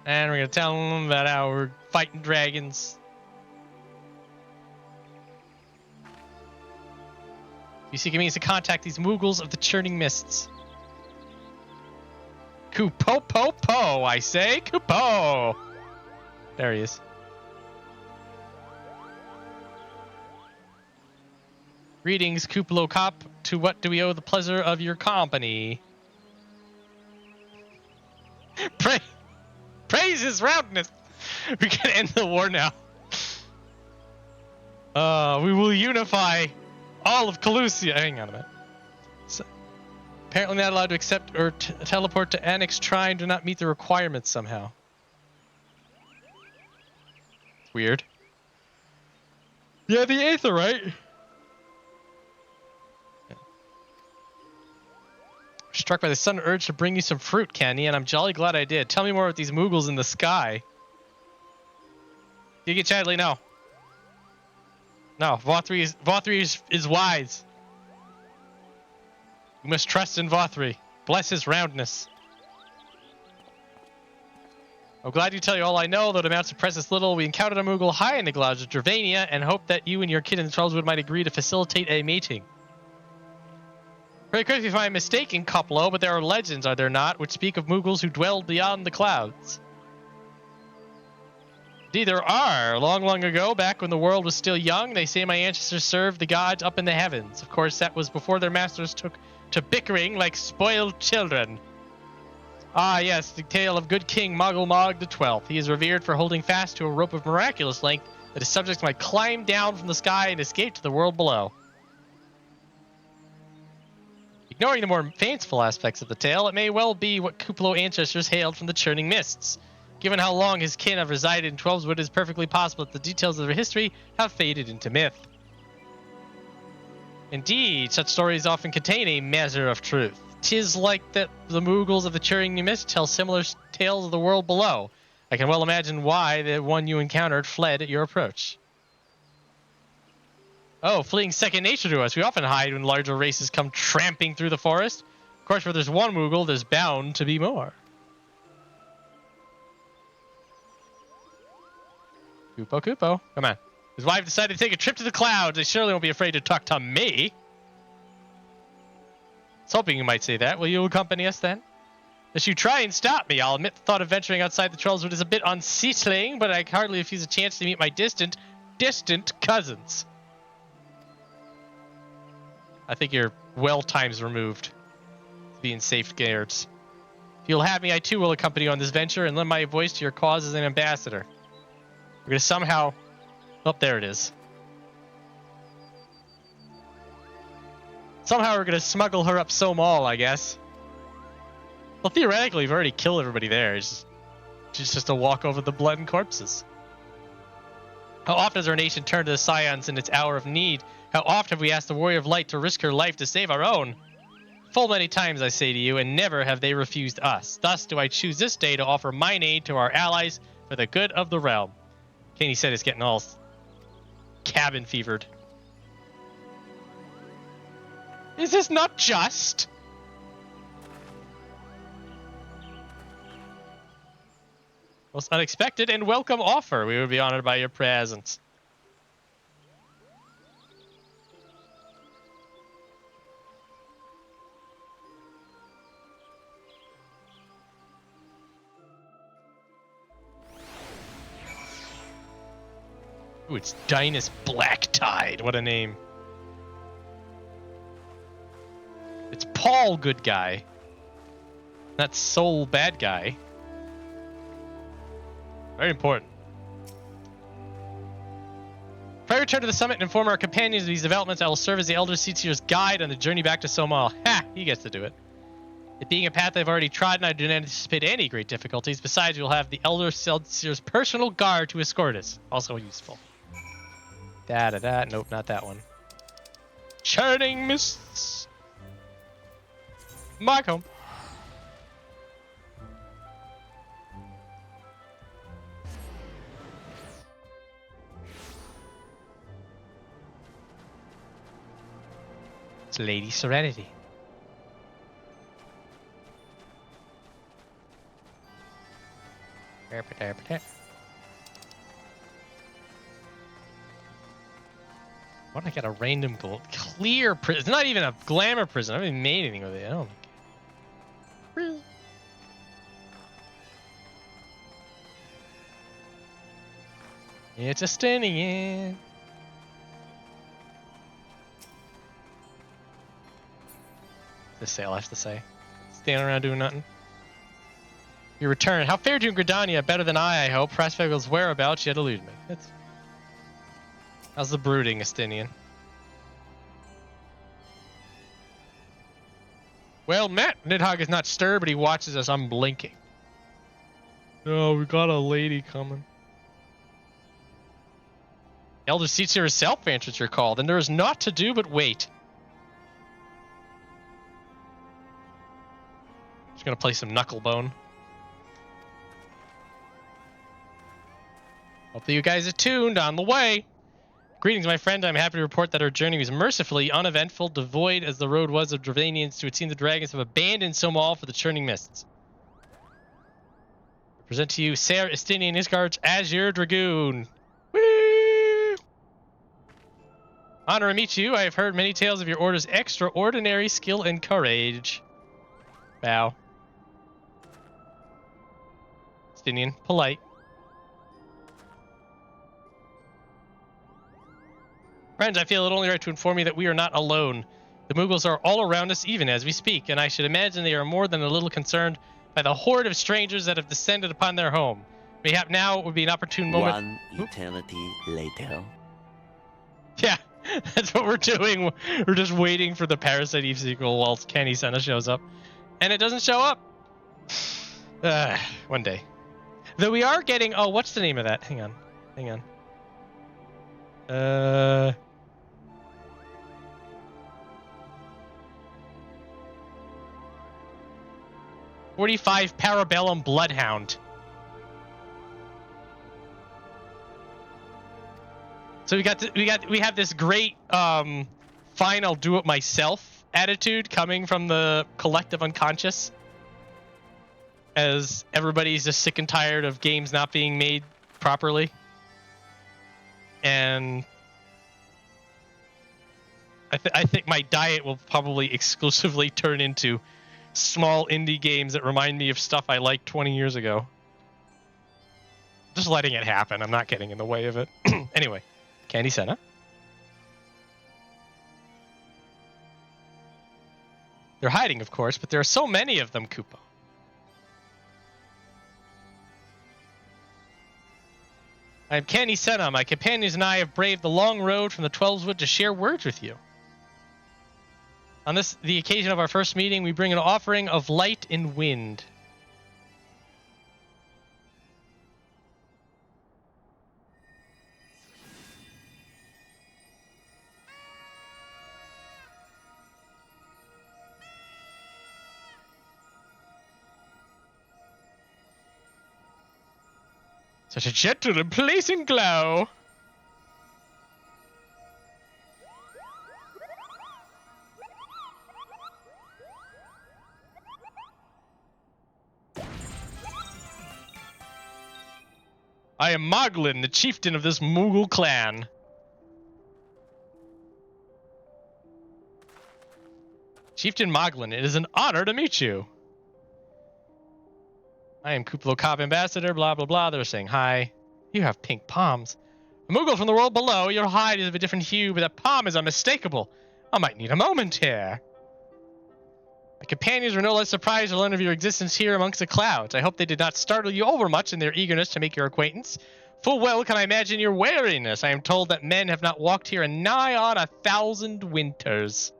And we're going to tell them about how we're fighting dragons. You seek a means to contact these Moogles of the Churning Mists. Kupo-po-po, I say. Kupo! There he is. Greetings, Kuplo Cop. To what do we owe the pleasure of your company? Praise his roundness. We can end the war now. We will unify all of Calusia. Hang on a minute. So, apparently not allowed to accept or teleport to Annex Shrine. Do not meet the requirements somehow. Weird. Yeah, the Aetherite. Struck by the sudden urge to bring you some fruit, Candy, and I'm jolly glad I did. Tell me more about these Moogles in the sky. You get Chadley, no. No, Vothri is wise. You must trust in Vothri. Bless his roundness. I'm glad you tell you all I know, though it amounts to precious little. We encountered a Moogle high in the clouds of Dravania and hope that you and your kid in the Trollswood might agree to facilitate a meeting. Very correct me if I'm mistaken, Coplo, but there are legends, are there not, which speak of Moogles who dwell beyond the clouds. Indeed, there are. Long, long ago, back when the world was still young, they say my ancestors served the gods up in the heavens. Of course, that was before their masters took to bickering like spoiled children. Ah, yes, the tale of good King Moogle Mog the 12th. He is revered for holding fast to a rope of miraculous length that his subjects might climb down from the sky and escape to the world below. Ignoring the more fanciful aspects of the tale, it may well be what Kuplo ancestors hailed from the churning mists. Given how long his kin have resided in Twelveswood, it is perfectly possible that the details of their history have faded into myth. Indeed, such stories often contain a measure of truth. 'Tis like that the Moogles of the churning mist tell similar tales of the world below. I can well imagine why the one you encountered fled at your approach. Oh, fleeing second nature to us. We often hide when larger races come tramping through the forest. Of course, where there's one Moogle, there's bound to be more. Kupo, come on. His wife decided to take a trip to the clouds. They surely won't be afraid to talk to me. I was hoping you might say that. Will you accompany us then? If you try and stop me, I'll admit the thought of venturing outside the Twelveswood is a bit unsettling, but I hardly refuse a chance to meet my distant cousins. I think you're well times removed, being safeguards. If you'll have me, I too will accompany you on this venture and lend my voice to your cause as an ambassador. We're gonna somehow... Oh, there it is. Somehow we're gonna smuggle her up Sohm, I guess. Well, theoretically, we've already killed everybody there. It's just a walk over the blood and corpses. How often has our nation turned to the Scions in its hour of need? How often have we asked the Warrior of Light to risk her life to save our own? Full many times, I say to you, and never have they refused us. Thus do I choose this day to offer mine aid to our allies for the good of the realm. Caney said it's getting all cabin fevered. Is this not just? Most unexpected and welcome offer. We would be honored by your presence. Ooh, it's Dynus Blacktide. What a name. It's Paul Good Guy. Not Soul Bad Guy. Very important. If I return to the summit and inform our companions of these developments, I will serve as the Elder Seedseer's guide on the journey back to Sohm. Ha! He gets to do it. It being a path I've already trodden, I do not anticipate any great difficulties. Besides, we'll have the Elder Seedseer's personal guard to escort us. Also useful. Da-da-da. Nope, not that one. Churning mists. Mark home. It's Lady Serenity. Why don't I get a random gold? Clear prison. It's not even a glamour prison. I haven't even made anything with it. I don't really. It's a standing in. This sale, I have to say. Standing around doing nothing. Your return. How fared you in Gridania? Better than I hope. Prospect's whereabouts yet elude me. How's the brooding, Estinian? Well, Matt Nidhogg is not stirred, but he watches us unblinking. Oh, we got a lady coming. Elder Seedseer herself answers your call. Then there is naught to do but wait. Just gonna play some Knucklebone. Hopefully you guys are tuned on the way. Greetings, my friend. I'm happy to report that our journey was mercifully uneventful, devoid as the road was of Dravanians to it seems the dragons have abandoned Sohm for the churning mists. I present to you Ser Estinian Isgard's Azure Dragoon. Woo! Honor to meet you. I have heard many tales of your order's extraordinary skill and courage. Bow. Estinian, polite. Friends, I feel it only right to inform you that we are not alone. The Moogles are all around us even as we speak, and I should imagine they are more than a little concerned by the horde of strangers that have descended upon their home. Mayhap now would be an opportune moment. One eternity later. Yeah, that's what we're doing. We're just waiting for the Parasite Eve sequel while Kenny Senna shows up. And it doesn't show up. One day. Though we are getting... Oh, what's the name of that? Hang on. 45 Parabellum Bloodhound. So we have this great fine, I'll do it myself attitude coming from the collective unconscious, as everybody's just sick and tired of games not being made properly. And I think my diet will probably exclusively turn into small indie games that remind me of stuff I liked 20 years ago. Just letting it happen. I'm not getting in the way of it. Anyway, Candy Senna. They're hiding, of course, but there are so many of them, Koopa. I am Candy Senna. My companions and I have braved the long road from the Twelveswood to share words with you. On the occasion of our first meeting, we bring an offering of light and wind. Such a gentle and pleasing glow. I am Moglin, the chieftain of this Moogle clan. Chieftain Moglin, it is an honor to meet you. I am Kuplo Cop Ambassador, blah, blah, blah. They're saying hi. You have pink palms. A Moogle from the world below, your hide is of a different hue, but that palm is unmistakable. I might need a moment here. My companions were no less surprised to learn of your existence here amongst the clouds. I hope they did not startle you overmuch in their eagerness to make your acquaintance. Full well can I imagine your wariness. I am told that men have not walked here in nigh on 1,000 winters.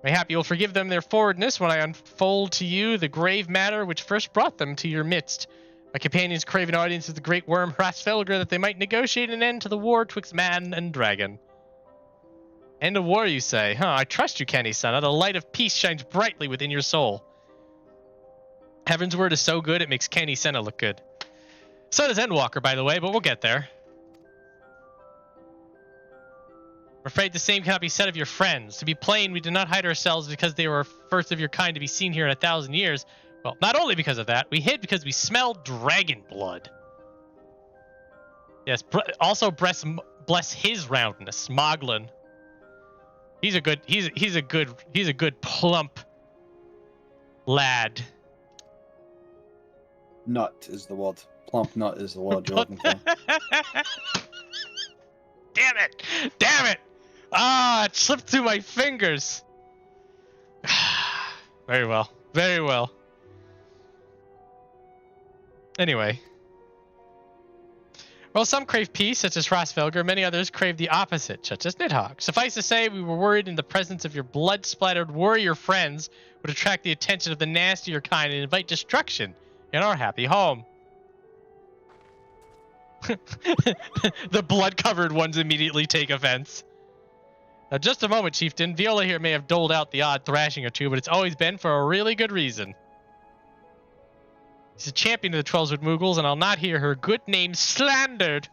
Mayhap you will forgive them their forwardness when I unfold to you the grave matter which first brought them to your midst. My companions crave an audience of the great worm Hrasfelgr that they might negotiate an end to the war twixt man and dragon. End of war, you say? Huh, I trust you, Kenny Senna. The light of peace shines brightly within your soul. Heaven's word is so good, it makes Kenny Senna look good. So does Endwalker, by the way, but we'll get there. I'm afraid the same cannot be said of your friends. To be plain, we did not hide ourselves because they were first of your kind to be seen here in 1,000 years. Well, not only because of that, we hid because we smelled dragon blood. Yes, also bless his roundness, Moglin. He's a good plump lad. Nut is the word. Plump nut is the word you're looking for. Damn it! Damn it! Ah, it slipped through my fingers. Very well. Very well. Anyway. Well, some crave peace, such as Hrasfelgr. Many others crave the opposite, such as Nidhogg. Suffice to say, we were worried in the presence of your blood-splattered warrior friends would attract the attention of the nastier kind and invite destruction in our happy home. The blood-covered ones immediately take offense. Now, just a moment, Chieftain. Viola here may have doled out the odd thrashing or two, but it's always been for a really good reason. She's a champion of the Twelveswood Moogles, and I'll not hear her good name slandered.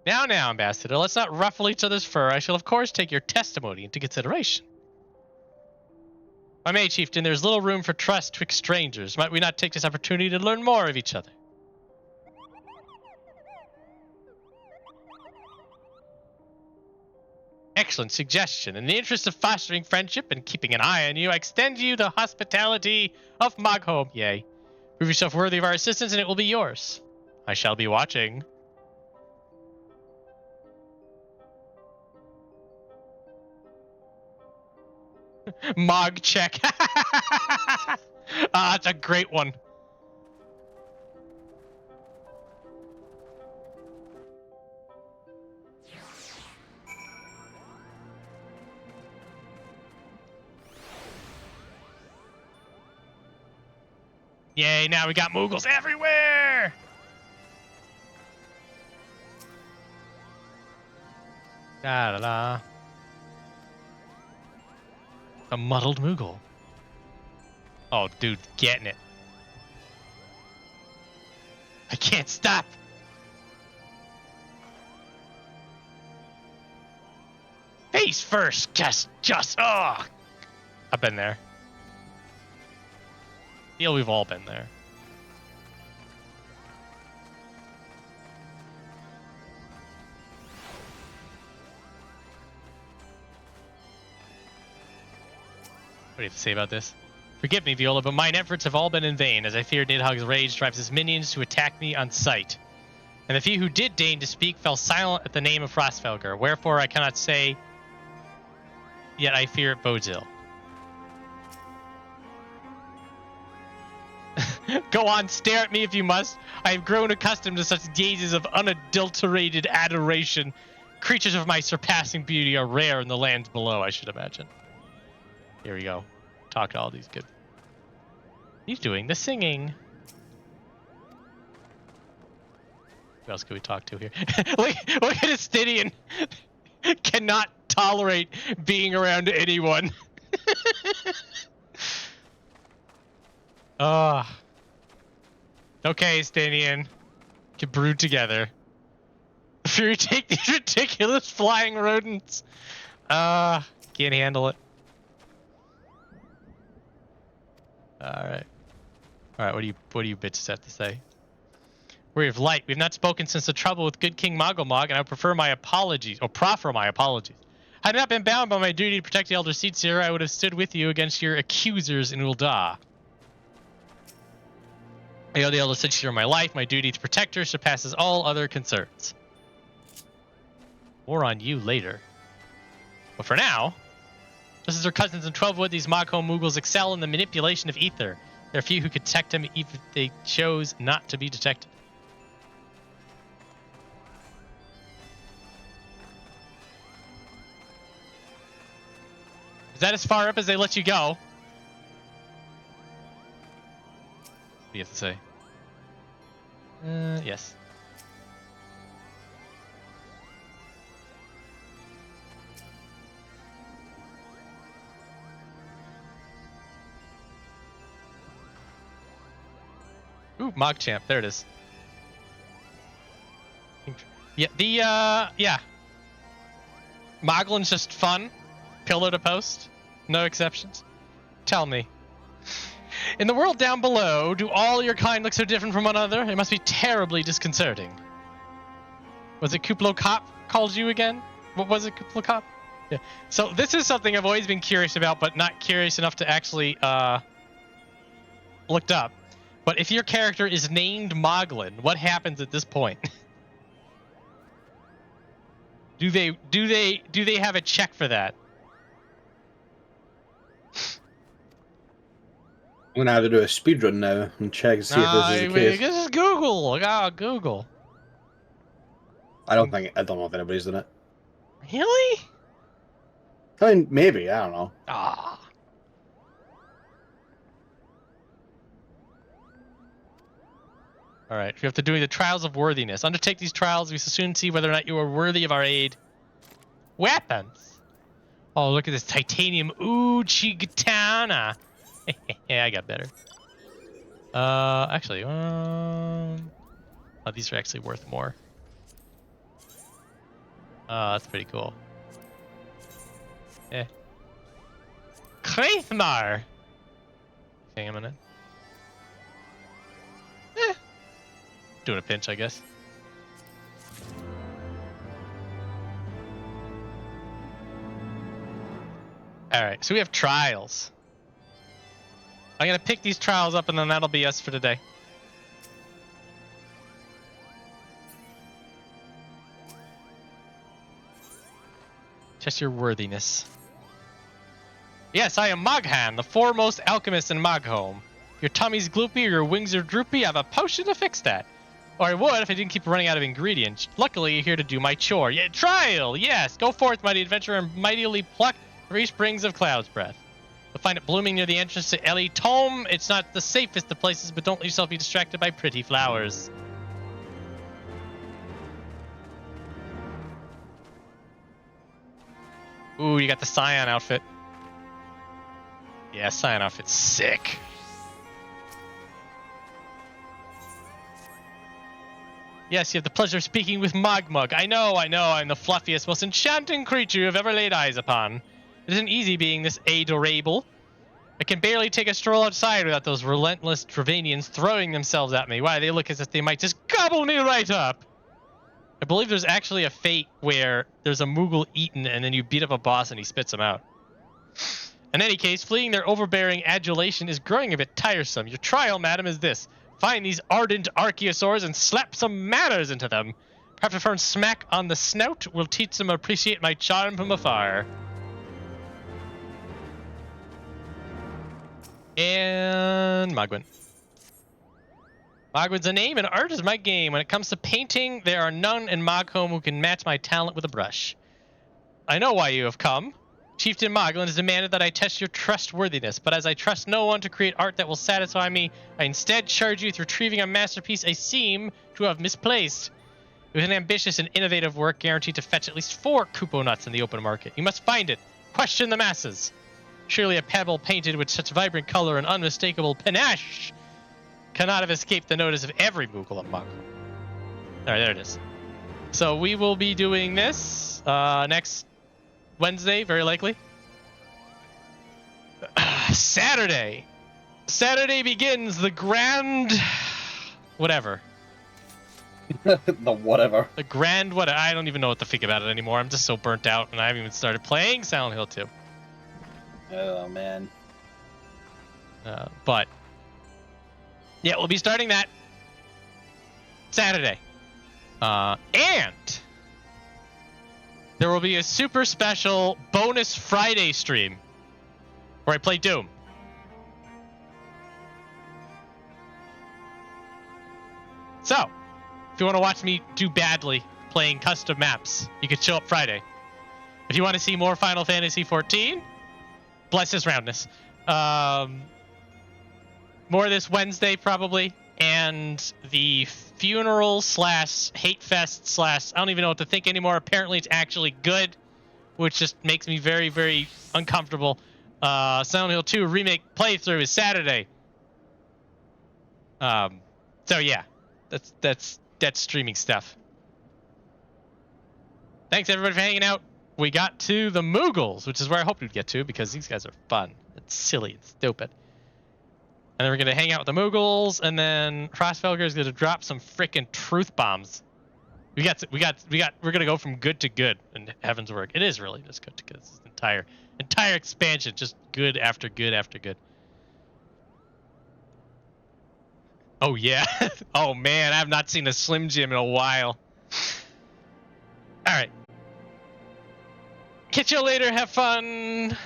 Now, Ambassador, let's not ruffle each other's fur. I shall, of course, take your testimony into consideration. If I may, Chieftain, there's little room for trust twixt strangers. Might we not take this opportunity to learn more of each other? Excellent suggestion. In the interest of fostering friendship and keeping an eye on you, I extend to you the hospitality of Moghome. Yea. Prove yourself worthy of our assistance, and it will be yours. I shall be watching. Mog check. That's a great one. Yay, now we got Moogles everywhere! Da da da. A muddled Moogle. Oh, dude, getting it. I can't stop. Face first, oh. I've been there. Feel we've all been there. What do you have to say about this? Forgive me, Viola, but mine efforts have all been in vain, as I fear Nidhogg's rage drives his minions to attack me on sight. And the few who did deign to speak fell silent at the name of Frostfelger, wherefore I cannot say, yet I fear it bodes ill. Go on, stare at me if you must. I have grown accustomed to such gazes of unadulterated adoration. Creatures of my surpassing beauty are rare in the lands below, I should imagine. Here we go. Talk to all these good. He's doing the singing. Who else can we talk to here? look at Astidian. Cannot tolerate being around anyone. Okay, Astidian. Get brewed together. Fury, take these ridiculous flying rodents. Can't handle it. Alright, what do you bitches have to say? We're of light. We've not spoken since the trouble with good King Mogglemog, and I proffer my apologies. Had I not been bound by my duty to protect the Elder Seedseer, I would have stood with you against your accusers in Ul'dah. I owe the Elder Seedseer my life. My duty to protect her surpasses all other concerns. More on you later. But for now, just as her cousins in Twelvewood, these Moghome Moogles excel in the manipulation of ether. There are few who could detect them even if they chose not to be detected. Is that as far up as they let you go? What do you have to say? Yes. Ooh, Mogchamp. There it is. Yeah, yeah. Moglin's just fun. Pillar to post. No exceptions. Tell me. In the world down below, do all your kind look so different from one another? It must be terribly disconcerting. Was it Kuplo Cop called you again? What was it, Kuplo Cop? Yeah. So this is something I've always been curious about, but not curious enough to actually looked up. But if your character is named Moglin, what happens at this point? do they have a check for that? I'm gonna have to do a speedrun now and check and see if this is the case. This is Google. Google. I don't know if anybody's done it. Really? I mean, maybe. I don't know. All right. We have to do the trials of worthiness. Undertake these trials. We shall soon see whether or not you are worthy of our aid. Weapons. Oh, look at this titanium Uchigatana. Yeah, I got better. Actually, oh, these are actually worth more. That's pretty cool. Yeah. Kraithmar. Hang on a minute. Doing a pinch, I guess. All right, so we have trials. I'm gonna pick these trials up, and then that'll be us for today. Test your worthiness. Yes, I am Moghan, the foremost alchemist in Mogholm. Your tummy's gloopy or your wings are droopy, I have a potion to fix that. Or I would if I didn't keep running out of ingredients. Luckily, you're here to do my chore. Yeah, trial! Yes! Go forth, mighty adventurer, and mightily pluck 3 springs of cloud's breath. You'll find it blooming near the entrance to Ellie Tome. It's not the safest of places, but don't let yourself be distracted by pretty flowers. Ooh, you got the Scion outfit. Yeah, Scion outfit's sick. Yes, you have the pleasure of speaking with Mogmug. I know, I'm the fluffiest, most enchanting creature you've ever laid eyes upon. It isn't easy being this adorable. I can barely take a stroll outside without those relentless Travanians throwing themselves at me. Why, they look as if they might just gobble me right up. I believe there's actually a fate where there's a Moogle eaten and then you beat up a boss and he spits him out. In any case, fleeing their overbearing adulation is growing a bit tiresome. Your trial, madam, is this. Find these ardent archaeosaurs and slap some manners into them. Perhaps a firm smack on the snout will teach them to appreciate my charm from afar. And Mogwin. Mogwin's a name and art is my game. When it comes to painting, there are none in Mogholm who can match my talent with a brush. I know why you have come. Chieftain Moglin has demanded that I test your trustworthiness, but as I trust no one to create art that will satisfy me, I instead charge you with retrieving a masterpiece I seem to have misplaced. With an ambitious and innovative work guaranteed to fetch at least 4 Kupo nuts in the open market. You must find it. Question the masses. Surely a pebble painted with such vibrant color and unmistakable panache cannot have escaped the notice of every Moogle at Mogul. Alright, there it is. So we will be doing this next Wednesday, very likely. Saturday. Saturday begins the grand... whatever. The whatever. The grand whatever. I don't even know what to think about it anymore. I'm just so burnt out, and I haven't even started playing Silent Hill 2. Oh, man. But... yeah, we'll be starting that Saturday. And... there will be a super special bonus Friday stream where I play Doom. So, if you want to watch me do badly playing custom maps, you could show up Friday. If you want to see more Final Fantasy XIV, bless his roundness. More this Wednesday probably, and the funeral / hate fest / I don't even know what to think anymore. Apparently it's actually good, which just makes me very, very uncomfortable. Silent Hill 2 remake playthrough is Saturday. So yeah, that's streaming stuff. Thanks everybody for hanging out. We got to the Moogles, which is where I hoped we'd get to because these guys are fun. It's silly, it's stupid. And then we're gonna hang out with the Moogles, and then Frostfelger is gonna drop some frickin' truth bombs. We're gonna go from good to good in Heaven's Work. It is really just good to good. This entire expansion, just good after good after good. Oh yeah. Oh man, I have not seen a Slim Jim in a while. All right. Catch you later. Have fun.